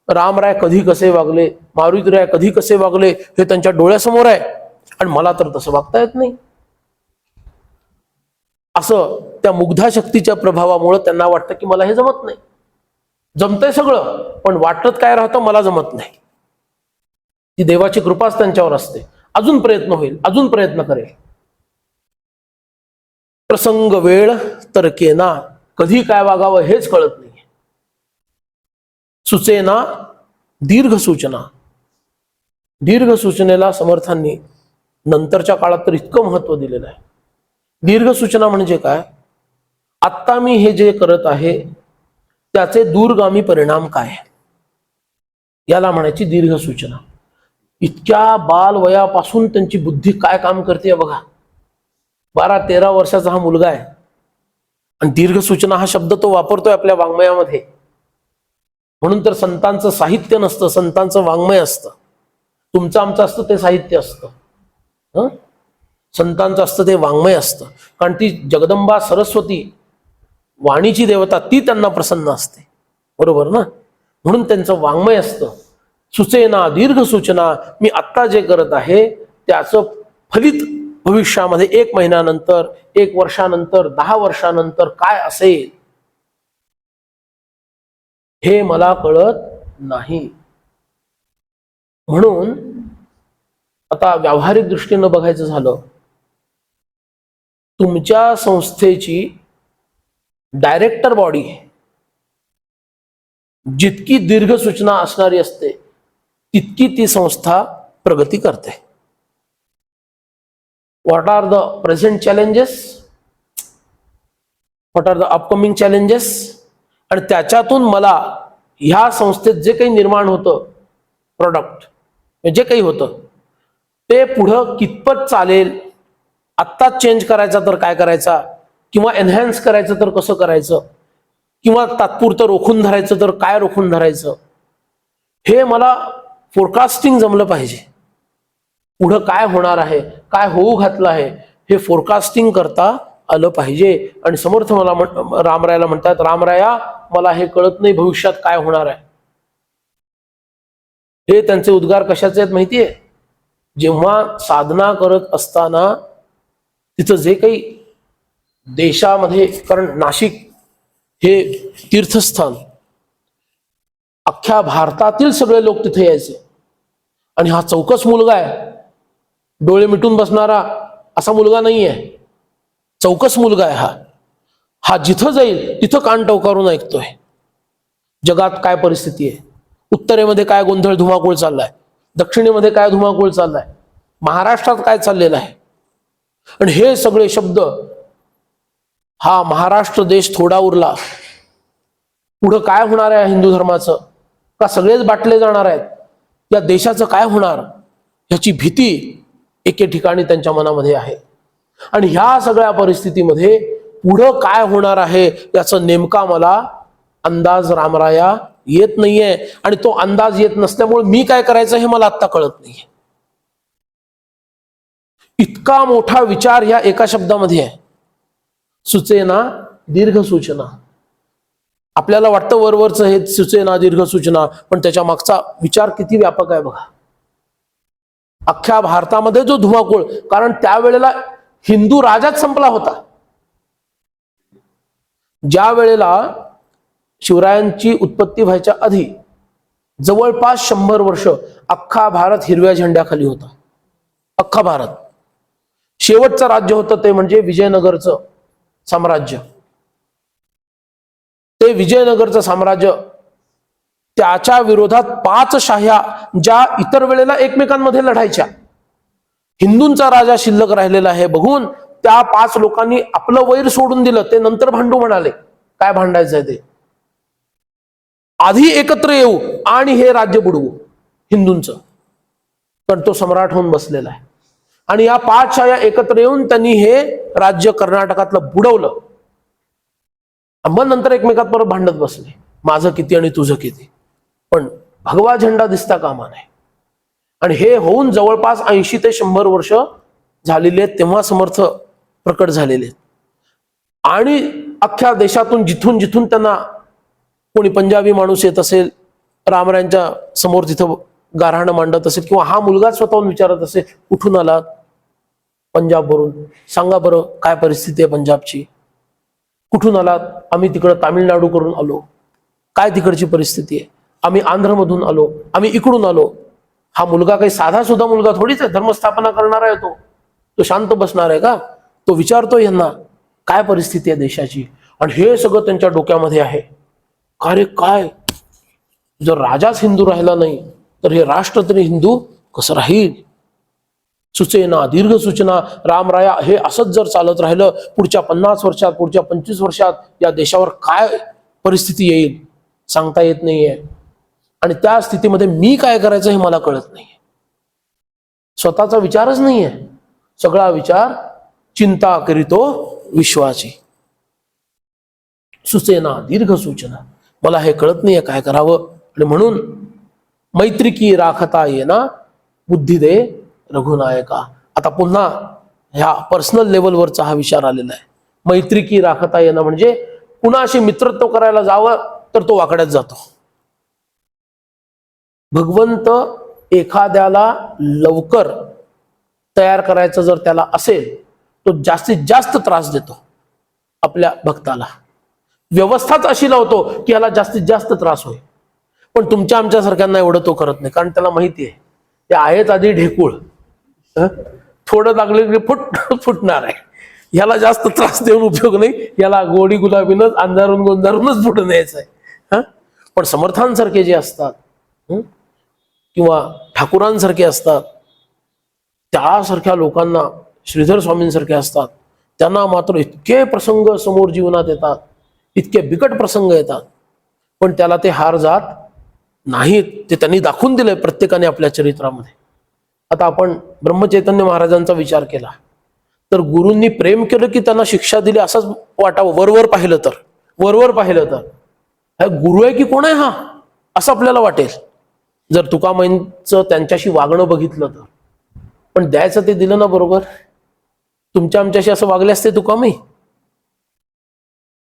रामराय कधी कसे वागले, मारुतीराय कधी कसे वागले हे त्यांच्या डोळ्यासमोर आहे, आणि मला तर तसं वागता येत नाही. असं त्या मुग्धा शक्तीच्या प्रभावामुळे त्यांना वाटतं की मला हे जमत नाही. जमतंय सगळं, पण वाटत काय राहतं, मला जमत नाही. ती देवाची कृपाच त्यांच्यावर असते. अजून प्रयत्न होईल, अजून प्रयत्न करेल. प्रसंग वेळ तर्केना, कधी काय वागावं हेच कळत नाही. सुचेना दीर्घ सूचना, दीर्घ सूचनेला समर्थांनी नंतरच्या काळात तर इतकं महत्व दिलेलं आहे. दीर्घ सूचना म्हणजे काय? आत्ता मी हे जे करत आहे त्याचे दूरगामी परिणाम काय, याला म्हणायची दीर्घ सूचना. इतक्या बालवयापासून त्यांची बुद्धी काय काम करते बघा. 12-13 वर्षाचा हा मुलगा आहे आणि दीर्घ सूचना हा शब्द तो वापरतोय आपल्या वाङ्मयामध्ये. म्हणून तर संतांचं साहित्य नसतं, संतांचं वाङ्मय असतं. तुमचं आमचं असतं ते साहित्य असतं, संतांचं असतं ते वाङ्मय असतं. कारण ती जगदंबा सरस्वती वाणीची देवता ती त्यांना प्रसन्न असते, बरोबर ना. म्हणून त्यांचं वाङ्मय असतं. सुचेना दीर्घ सूचना, मी आत्ता जे करत आहे त्याचं फलित भविष्यामध्ये 1 महिन्यानंतर, 1 वर्षानंतर, 10 वर्षानंतर काय असेल हे मला कळत नाही. म्हणून आता व्यावहारिक दृष्टीनं बघायचं झालं, तुमच्या संस्थेची डायरेक्टर बॉडी जितकी दीर्घ सूचना असणारी असते तितकी ती संस्था प्रगती करते. What are the present challenges, what are the upcoming challenges, आणि त्याच्यातून मला ह्या संस्थेत जे काही निर्माण होतं प्रोडक्ट, जे काही होतं ते पुढं कितपत चालेल, आत्ताच चेंज करायचा तर काय करायचा, किंवा एनहॅन्स करायचं तर कसं करायचं, किंवा तात्पुरतं रोखून धरायचं तर काय रोखून धरायचं, हे मला फोरकास्टिंग जमलं पाहिजे. पुढं काय होणार आहे, काय होऊ घातलं आहे, हे फोरकास्टिंग करता आलं पाहिजे. आणि समर्थ मला रामरायाला म्हणतात, रामराया मला हे कळत नाही भविष्यात काय होणार आहे. हे त्यांचे उद्गार कशाचे आहेत माहितीये? जेव्हा साधना करत असताना तिथं जे काही देशामध्ये, कारण नाशिक हे तीर्थस्थान, अख्ख्या भारतातील सगळे लोक तिथे यायचे. आणि हा चौकस मुलगा आहे, डोळे मिटून बसणारा असा मुलगा नाही आहे, चौकस मुलगा आहे हा. हा जिथं जाईल तिथं कान टवकारून ऐकतोय जगात काय परिस्थिती आहे, उत्तरेमध्ये काय गोंधळ धुमाकूळ चाललाय, दक्षिणेमध्ये काय धुमाकूळ चाललाय, महाराष्ट्रात काय चाललेलं आहे. आणि हे सगळे शब्द, हा महाराष्ट्र देश थोडा उरला, पुढं काय होणार आहे हिंदू धर्माचं, का सगळेच बाटले जाणार आहेत, या देशाचं काय होणार, ह्याची भीती एके ठिकाणी त्यांच्या मनामध्ये आहे. आणि ह्या सगळ्या परिस्थितीमध्ये पुढं काय होणार आहे याचा नेमका मला अंदाज रामराया येत नाहीये. आणि तो अंदाज येत नसल्यामुळे मी काय करायचं हे मला आत्ता कळत नाहीये. इतका मोठा विचार ह्या एका शब्दामध्ये आहे, सुचेना दीर्घ सूचना. आपल्याला वाटतं वरवरचं हे सुचेना दीर्घ सूचना, पण त्याच्या मागचा विचार किती व्यापक आहे बघा. अख्ख्या भारतामध्ये जो धुमाकूळ, कारण त्यावेळेला हिंदू राजाच संपला होता. ज्या वेळेला शिवरायांची उत्पत्ती व्हायच्या आधी जवळपास 100 वर्ष अख्खा भारत हिरव्या झेंड्याखाली होता. अख्खा भारत. शेवटचं राज्य होतं ते म्हणजे विजयनगरचं साम्राज्य. ते विजयनगरचं साम्राज्य, त्याच्या विरोधात 5 शाह्या ज्या इतर वेळेला एकमेकांमध्ये लढायच्या, हिंदूंचा राजा शिल्लक राहिलेला आहे बघून त्या 5 लोकांनी आपलं वैर सोडून दिलं. ते नंतर भांडू म्हणाले, काय भांडायचंय ते, आधी एकत्र येऊ आणि हे राज्य बुडवू हिंदूंचं. पण तो सम्राट होऊन बसलेला आहे. आणि या 5 शाह्या एकत्र येऊन त्यांनी हे राज्य कर्नाटकातलं बुडवलं. मग नंतर एकमेकात परत भांडत बसले, माझं किती आणि तुझं किती. पण भगवा झेंडा दिसता कामा नये. आणि हे होऊन जवळपास 80 ते 100 वर्ष झालेले आहेत, तेव्हा समर्थ प्रकट झालेले आहेत. आणि अख्ख्या देशातून जिथून जिथून त्यांना कोणी पंजाबी माणूस येत असेल, रामरायांच्या समोर तिथं गारहाणं मांडत असेल, किंवा हा मुलगा स्वतःहून विचारत असेल, कुठून आलात, पंजाबवरून, सांगा बरं काय परिस्थिती आहे पंजाबची, कुठून आलात, आम्ही तिकडं तामिळनाडू करून आलो, काय तिकडची परिस्थिती आहे, आम्ही आंध्रमधून आलो, आम्ही इकडून आलो. हा मुलगा काही साधा सुद्धा मुलगा थोडीच आहे, धर्मस्थापना करणार आहे तो शांत बसणार आहे का? तो विचारतो यांना काय परिस्थिती आहे देशाची. आणि हे सगळं त्यांच्या डोक्यामध्ये आहे. अरे काय, जर राजाच हिंदू राहिला नाही तर हे राष्ट्र तरी हिंदू कसं राहील. सुचेना दीर्घ सूचना. रामराया हे असंच जर चालत राहिलं पुढच्या 50 वर्षात, पुढच्या 25 वर्षात या देशावर काय परिस्थिती येईल सांगता येत नाहीये. आणि त्या स्थितीमध्ये मी काय करायचं हे मला कळत नाहीये. स्वतःचा विचारच नाहीये, सगळा विचार चिंता करीतो विश्वाची. सुचेना दीर्घ सूचना, मला हे कळत नाहीये काय करावं. आणि म्हणून मैत्रिकी राखता येना बुद्धी दे रघुनायका. आता पुन्हा ह्या पर्सनल लेवलवरचा हा विचार आलेला आहे. मैत्रिकी राखता येणं म्हणजे कुणाशी मित्रत्व करायला जावं तर तो वाकड्यात जातो. भगवंत एखाद्याला लवकर तयार करायचं जर त्याला असेल तो जास्तीत जास्त त्रास देतो आपल्या भक्ताला. व्यवस्थाच अशी लावतो की याला जास्तीत जास्त त्रास होईल. पण तुमच्या आमच्यासारख्यांना एवढं तो करत नाही, कारण त्याला माहिती आहे ते आहेत आधी ढेकूळ, थोडं लागलं की फुटणार आहे. ह्याला जास्त त्रास देऊन उपयोग नाही, याला गोडी गुलाबीनच अंधारून गोंधारूनच फुटून यायचं आहे. पण समर्थांसारखे जे असतात किंवा ठाकूरांसारखे असतात, त्यासारख्या लोकांना, श्रीधर स्वामींसारखे असतात, त्यांना मात्र इतके प्रसंग समोर जीवनात येतात, इतके बिकट प्रसंग येतात, पण त्याला ते हार जात नाहीत. ते त्यांनी दाखवून दिलंय प्रत्येकाने आपल्या चरित्रामध्ये. आता आपण ब्रह्मचैतन्य महाराजांचा विचार केला तर गुरूंनी प्रेम केलं की त्यांना शिक्षा दिली असंच वाटावं. वरवर पाहिलं तर गुरु आहे की कोण आहे हा असं आपल्याला वाटेल जर तुकामाईंचं त्यांच्याशी वागणं बघितलं तर. पण द्यायचं ते दिलं ना बरोबर. तुमच्या आमच्याशी असं वागले असते तुकामाई?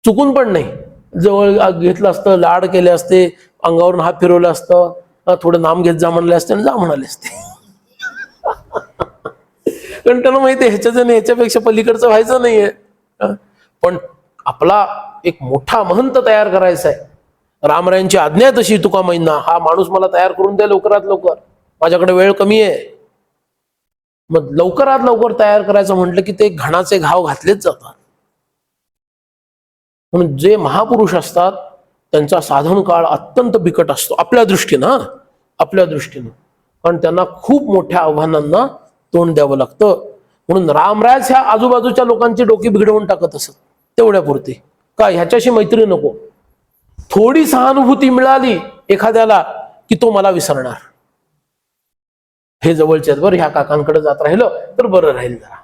चुकून पण नाही. जवळ घेतलं असतं, लाड केले असते, अंगावरून हात फिरवलं असतं, थोडं नाम घेत जा म्हणले असते आणि जा म्हणाले असते. कारण त्यांना माहिती आहे ह्याच्याचं नाही, ह्याच्यापेक्षा पलीकडचं व्हायचं नाहीये. पण आपला एक मोठा महंत तयार करायचा आहे. रामरायांची आज्ञा आहे तशी तुकामाईंना, हा माणूस मला तयार करून द्या लवकरात लवकर, माझ्याकडे वेळ कमी आहे. मग लवकरात लवकर तयार करायचं म्हटलं की ते घणाचे घाव घातलेच जातात. म्हणून जे महापुरुष असतात त्यांचा साधन काळ अत्यंत बिकट असतो आपल्या दृष्टीनं, कारण त्यांना खूप मोठ्या आव्हानांना तोंड द्यावं लागतं. म्हणून रामराज ह्या आजूबाजूच्या लोकांची डोकी बिघडवून टाकत असत तेवढ्यापुरती. का ह्याच्याशी मैत्री नको. थोडी सहानुभूती मिळाली एखाद्याला की तो मला विसरणार. हे जवळचे आहेत बरं, ह्या काकांकडे जात राहिलं तर बरं राहील जरा,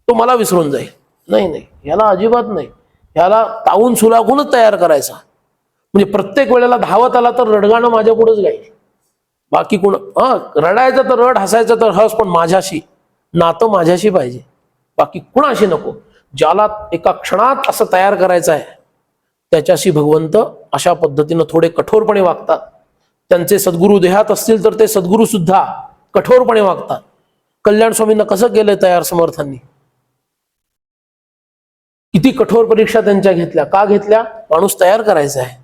तो मला विसरून जाईल. नाही, ह्याला अजिबात नाही. ह्याला तावून सुलाखूनच तयार करायचा. म्हणजे प्रत्येक वेळेला धावत आला तर रडगाणं माझ्या पुढेच गाईल. बाकी कोण रडायचं तर रड, हसायचं तर हस, पण माझ्याशी नातं माझ्याशी पाहिजे, बाकी कुणाशी नको. ज्याला एका क्षणात असं तयार करायचं आहे त्याच्याशी भगवंत अशा पद्धतीनं थोडे कठोरपणे वागतात. त्यांचे सद्गुरू देहात असतील तर ते सद्गुरू सुद्धा कठोरपणे वागतात. कल्याण स्वामींना कसं केलंय तयार समर्थांनी? किती कठोर परीक्षा त्यांच्या घेतल्या. का घेतल्या? माणूस तयार करायचा आहे.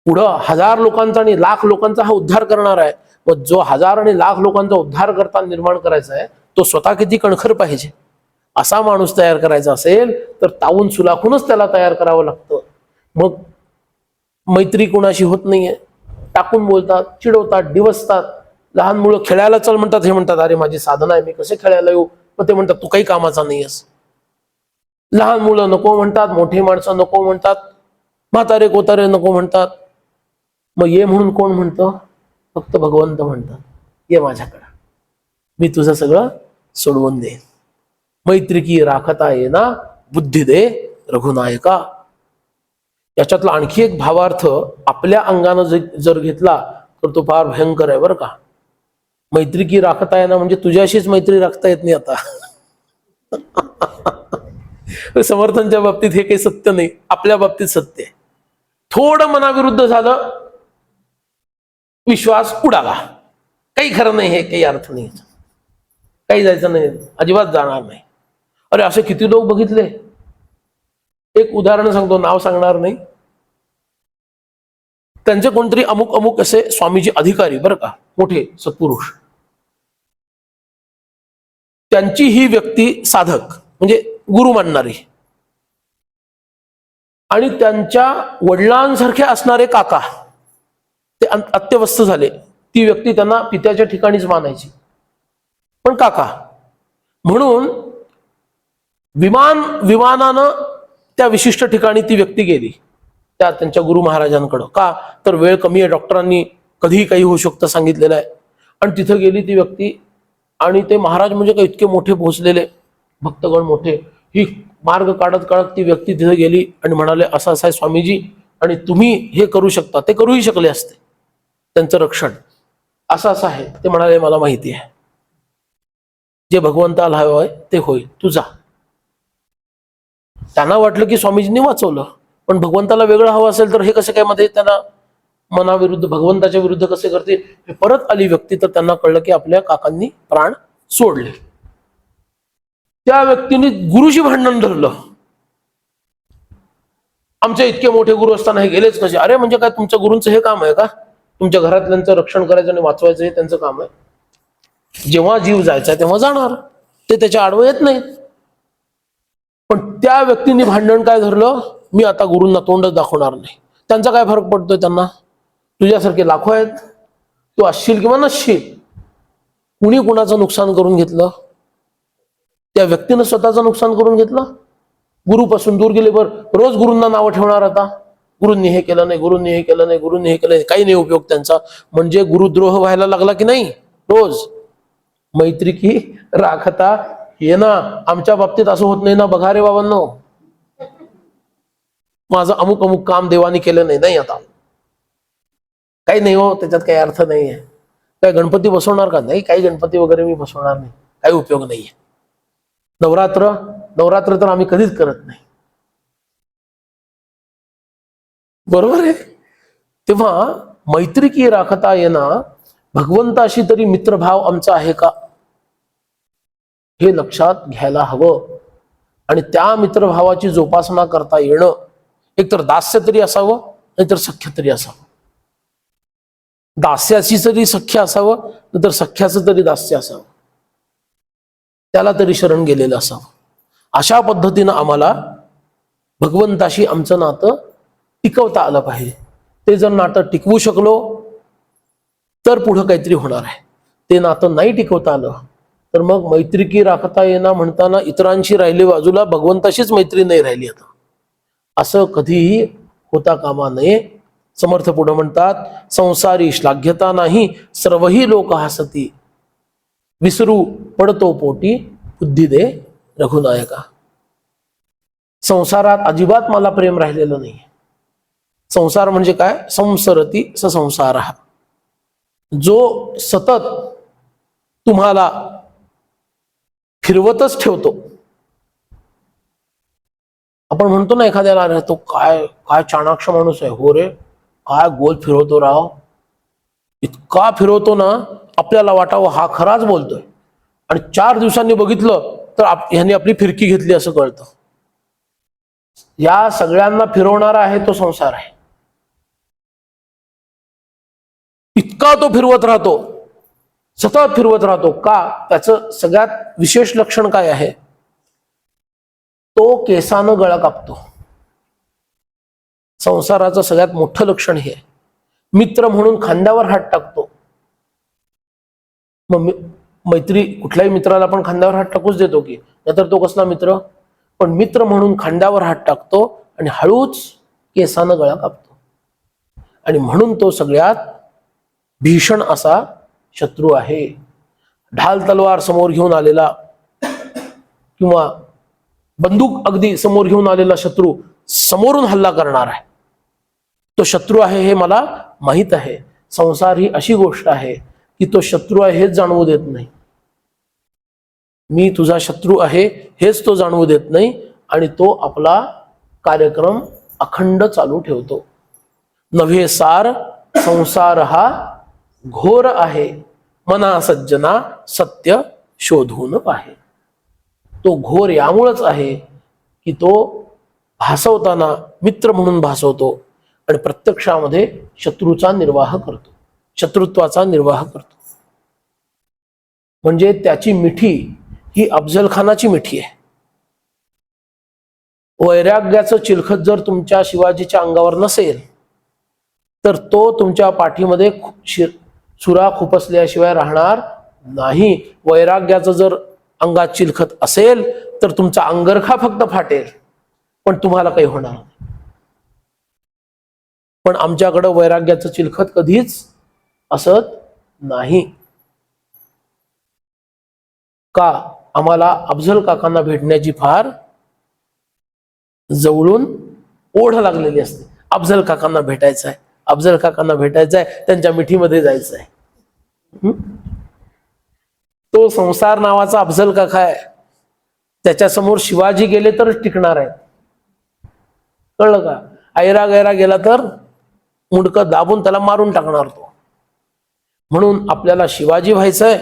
पुढं 1000 लोकांचा आणि लाख लोकांचा हा उद्धार करणार आहे. मग जो 1000 आणि लाख लोकांचा उद्धार करता निर्माण करायचा आहे तो स्वतः किती कणखर पाहिजे. असा माणूस तयार करायचा असेल तर तावून सुलाखूनच त्याला तयार करावं लागतं. मग मैत्री कोणाशी होत नाहीये. टाकून बोलतात, चिडवतात, डिवसतात. लहान मुलं खेळायला चल म्हणतात, हे म्हणतात अरे माझी साधना आहे, मी कसे खेळायला येऊ? मग ते म्हणतात तू काही कामाचा नाहीयेस. लहान मुलं नको म्हणतात, मोठी माणसं नको म्हणतात, म्हातारे कोतारे नको म्हणतात. मग ये म्हणून कोण म्हणतं? फक्त भगवंत म्हणतात ये माझ्याकडं, मी तुझं सगळं सोडवून देईन. मैत्रिकी राखता येना बुद्धी दे रघुनायका. याच्यातला आणखी एक भावार्थ आपल्या अंगानं जर घेतला तर तो फार भयंकर आहे बरं का. मैत्रिकी राखता येना म्हणजे तुझ्याशीच मैत्री राखता येत नाही आता. समर्थांच्या बाबतीत हे काही सत्य नाही, आपल्या बाबतीत सत्य आहे. थोडं मनाविरुद्ध झालं, विश्वास उडाला, काही खरं नाही, हे काही अर्थ नाही, काही जायचं नाही, अजिबात जाणार नाही. अरे असे किती लोक बघितले. एक उदाहरण सांगतो, नाव सांगणार नाही. त्यांचे कोणतरी अमुक अमुक असे स्वामीजी अधिकारी बरं का, मोठे सत्पुरुष. त्यांची ही व्यक्ती साधक म्हणजे गुरु मानणारी, आणि त्यांच्या वडिलांसारखे असणारे काका ते अत्यवस्थ झाले. ती व्यक्ती त्यांना पित्याच्या ठिकाणीच मानायची. पण काका म्हणून विमानानं त्या विशिष्ट ठिकाणी ती व्यक्ती गेली त्या त्यांच्या गुरु महाराजांकडं. का तर वेळ कमी आहे, डॉक्टरांनी कधीही काही होऊ शकतं सांगितलेलं आहे. आणि तिथं गेली ती व्यक्ती आणि ते महाराज म्हणजे काही इतके मोठे पोहोचलेले भक्तगण मोठे, ही मार्ग काढत काढत ती व्यक्ती तिथे गेली आणि म्हणाले असं असं आहे स्वामीजी आणि तुम्ही हे करू शकता. ते करूही शकले असते, त्यांचं रक्षण असं असं आहे. ते म्हणाले मला माहिती आहे, जे भगवंताला हवं आहे ते होईल, तू जा. त्यांना वाटलं की स्वामीजींनी वाचवलं, पण भगवंताला वेगळं हवं असेल तर हे कसे काय मध्ये त्यांना मनाविरुद्ध भगवंताच्या विरुद्ध कसे करतील. हे परत आली व्यक्ती तर त्यांना कळलं की आपल्या काकांनी प्राण सोडले. त्या व्यक्तीने गुरुशी भांडण धरलं. आमचे इतके मोठे गुरु असताना हे गेलेच कसे. अरे म्हणजे काय तुमच्या गुरूंचं हे काम आहे का, तुमच्या घरातल्यांचं रक्षण करायचं आणि वाचवायचं हे त्यांचं काम आहे. जेव्हा जीव जायचा तेव्हा जाणार, ते त्याच्या आडवं येत नाहीत. पण त्या व्यक्तीने भांडण काय धरलं, मी आता गुरूंना तोंडच दाखवणार नाही. त्यांचा काय फरक पडतोय त्यांना, तुझ्यासारखे लाखो आहेत, तू असशील किंवा नसशील. कुणी कुणाचं नुकसान करून घेतलं, त्या व्यक्तीनं स्वतःचं नुकसान करून घेतलं. गुरुपासून दूर गेले, रोज गुरूंना नावं ठेवणार. आता गुरूंनी हे केलं नाही, गुरूंनी हे केलं नाही, गुरूंनी हे केलं नाही, काही नाही उपयोग त्यांचा. म्हणजे गुरुद्रोह व्हायला लागला की नाही रोज. मैत्री की राखता ये ना. आमच्या बाबतीत असं होत नाही ना, बघा रे बाबांनो, माझं अमुक अमुक काम देवानी केलं नाही, नाही आता काही नाही हो, त्याच्यात काही अर्थ नाहीये. काय गणपती बसवणार का, नाही काही गणपती वगैरे मी बसवणार नाही, काही उपयोग नाहीये. नवरात्र तर आम्ही कधीच करत नाही, बरोबर आहे. तेव्हा मैत्री की राखता येना, भगवंताशी तरी मित्रभाव आमचा आहे का हे लक्षात घ्यायला हवं. आणि त्या मित्रभावाची जोपासना करता येणं, एकतर दास्य तरी असावं नाहीतर सख्य तरी असावं. दास्याची तरी सख्य असावं नाहीतर सख्याचं तरी दास्य असावं, त्याला तरी शरण गेलेलं असावं. अशा पद्धतीनं आम्हाला भगवंताशी आमचं नातं टिकवता आलं पाहिजे. ते जर नातं टिकवू शकलो तर पुढं काहीतरी होणार आहे. ते नातं नाही टिकवता आलं तर मग मैत्री की राखता येणं म्हणताना इतरांशी राहिली बाजूला, भगवंताशीच मैत्री नाही राहिली आता, असं कधीही होता कामा नये. समर्थ पुढे म्हणतात, संसारी श्लाघ्यता नाही सर्वही लोक हसती, विसरू पडतो पोटी बुद्धी दे रघुनायका. संसारात अजिबात मला प्रेम राहिलेलं नाही. संसार म्हणजे काय, संसरती स संसार, जो सतत तुम्हाला फिरवतच ठेवतो. आपण म्हणतो ना एखाद्याला, अरे तो काय काय चाणाक्ष माणूस आहे, हो रे काय गोल फिरवतो राव, इतका फिरवतो ना आपल्याला वाटावं हा खराच बोलतोय, आणि 4 दिवसांनी बघितलं तर ह्याने आपली फिरकी घेतली असं कळतं. या सगळ्यांना फिरवणारा आहे तो संसार आहे. इतका तो फिरवत राहतो, सतत फिरवत राहतो. का, त्याचं सगळ्यात विशेष लक्षण काय आहे, तो केसानं गळा कापतो. संसाराचं सगळ्यात मोठं लक्षण हे आहे. मित्र म्हणून खांद्यावर हात टाकतो. मग मैत्री, कुठल्याही मित्राला आपण खांद्यावर हात टाकूच देतो की, नाहीतर तो कसला मित्र. पण मित्र म्हणून खांद्यावर हात टाकतो आणि हळूच केसानं गळा कापतो. आणि म्हणून तो सगळ्यात भीषण असा शत्रू आहे. ढाल तलवार समोर घेऊन आलेला किंवा बंदूक अगदी समोर घेऊन आलेला शत्रू समोरून हल्ला करणार आहे, तो शत्रू आहे हे मला माहित आहे. संसार ही अशी गोष्ट आहे की तो शत्रू आहे हेच जाणवू देत नाही. मी तुझा शत्रू आहे हेच तो जाणवू देत नाही, आणि तो आपला कार्यक्रम अखंड चालू ठेवतो. नव्हे सार संसार हा घोर आहे, मना सज्जना सत्य शोधून पाहे. तो घोर यामुळेच आहे की तो भासवताना मित्र म्हणून भासवतो आणि प्रत्यक्षामध्ये शत्रूचा निर्वाह करतो, शत्रुत्वाचा निर्वाह करतो. म्हणजे त्याची मिठी ही अफजल खानाची मिठी आहे. वैराग्याचं चिलखत जर तुमच्या शिवाजीच्या अंगावर नसेल तर तो तुमच्या पाठीमध्ये सुरा खुपसल्याशिवाय राहणार नाही. वैराग्याचं जर अंगात चिलखत असेल तर तुमचा अंगरखा फक्त फाटेल, पण तुम्हाला काही होणार नाही. पण आमच्याकडं वैराग्याचं चिलखत कधीच असत नाही. का? आम्हाला अफझल काकांना भेटण्याची फार जवळून ओढ लागलेली असते. अफझल काकांना भेटायचं आहे, अफझल काकांना भेटायचं आहे, त्यांच्या मिठीमध्ये जायचं आहे. तो संसार नावाचा अफझल काका आहे, त्याच्यासमोर शिवाजी गेले तरच टिकणार आहे. कळलं का? ऐरा गैरा गेला तर मुंडकं दाबून त्याला मारून टाकणार तो. म्हणून आपल्याला शिवाजी व्हायचंय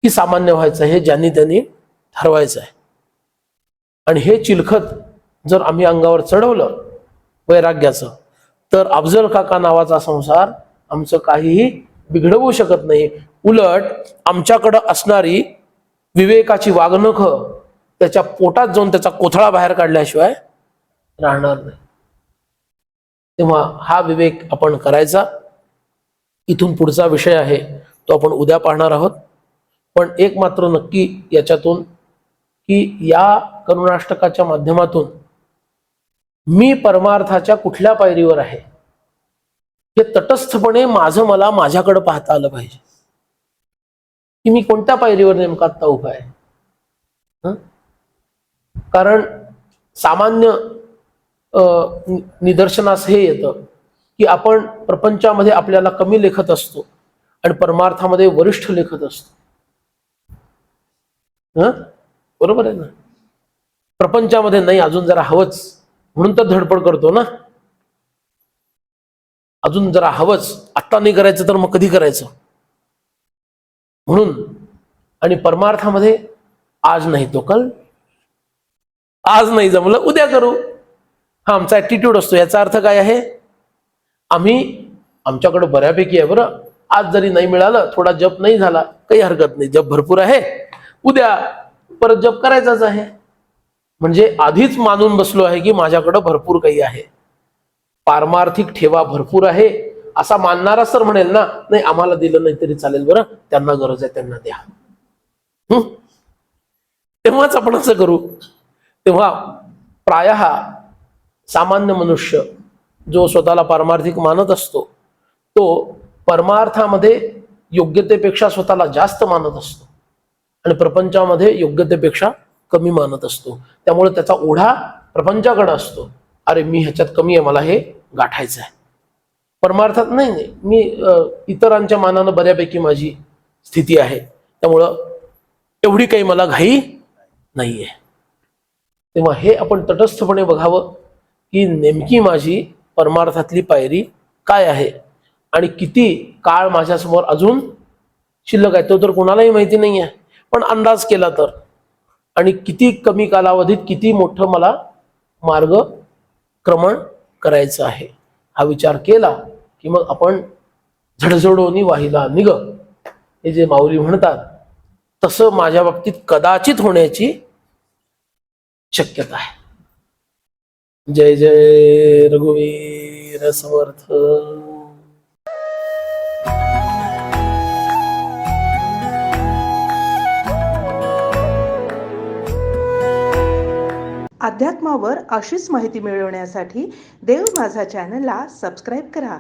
की सामान्य व्हायचं हे ज्यांनी त्यांनी ठरवायचं आहे. आणि हे चिलखत जर आम्ही अंगावर चढवलं वैराग्याचं, तर अफझल काका नावाचा संसार आमचं काहीही बिघडवू शकत नाही. उलट आमच्याकडं असणारी विवेकाची वागणुकं त्याच्या पोटात जाऊन त्याचा कोथळा बाहेर काढल्याशिवाय राहणार नाही. तेव्हा हा विवेक आपण करायचा. इथून पुढचा विषय आहे तो आपण उद्या पाहणार आहोत. पण एक मात्र नक्की याच्यातून की या करुणाष्टकाच्या माध्यमातून मी परमार्थाच्या कुठल्या पायरीवर आहे हे तटस्थपणे मला माझ्याकडे पाहता आलं पाहिजे की मी कोणत्या पायरीवर नेमका आत्ता उभा आहे. कारण सामान्य निदर्शनास हे येतं की आपण प्रपंचामध्ये आपल्याला कमी लेखत असतो आणि परमार्थामध्ये वरिष्ठ लेखत असतो. बरोबर आहे ना? प्रपंचामध्ये नाही, अजून जरा हवंच म्हणून तर धडपड करतो ना. अजून जरा हवंच, आत्ता नाही करायचं तर मग कधी करायचं म्हणून. आणि परमार्थामध्ये आज नाही तो कल, आज नाही जमलं उद्या करू, हा आमचा ऍटिट्यूड असतो. याचा अर्थ काय आहे? आमच्याकडे बऱ्यापैकी आहे बरं, आज जरी नाही मिळालं, थोडा जप नाही झाला काही हरकत नाही, जप भरपूर आहे, उद्या परत जप करायचाच आहे. म्हणजे आधीच मानून बसलो आहे की माझ्याकडे भरपूर काही आहे, पारमार्थिक ठेवा भरपूर आहे. असा मानणारा सर म्हणेल ना, नाही आम्हाला दिलं नाही तरी चालेल बरं, त्यांना गरज आहे त्यांना द्या, तेव्हाच आपण असं करू. तेव्हा प्रायः सामान्य मनुष्य जो स्वतःला पारमार्थिक मानत असतो तो परमार्थामध्ये योग्यतेपेक्षा स्वतःला जास्त मानत असतो आणि प्रपंचामध्ये योग्यतेपेक्षा कमी मानत असतो. त्यामुळे त्याचा ओढा प्रपंचाकडे असतो. अरे मी ह्याच्यात कमी आहे, मला हे गाठायचं आहे. परमार्थात नाही, मी इतरांच्या मानानं बऱ्यापैकी माझी स्थिती आहे, त्यामुळं एवढी काही मला घाई नाहीये. तेव्हा हे आपण तटस्थपणे बघावं की नेमकी माझी परमार्थातली पायरी काय आहे आणि किती काळ माझ्यासमोर अजून शिल्लक आहे तो तर कोणालाही माहिती नाही आहे, पण अंदाज केला तर, आणि किती कमी कालावधीत किती मोठं मला मार्गक्रमण करायचं आहे हा विचार केला की मग आपण झडझडोनी वाहिला निघ हे जे माऊली म्हणतात तसं माझ्या बाबतीत कदाचित होण्याची शक्यता आहे. जय जय रघुवीर समर्थ. अध्यात्मावर अशीच माहिती मिळवण्यासाठी देव माझा चॅनलला सबस्क्राईब करा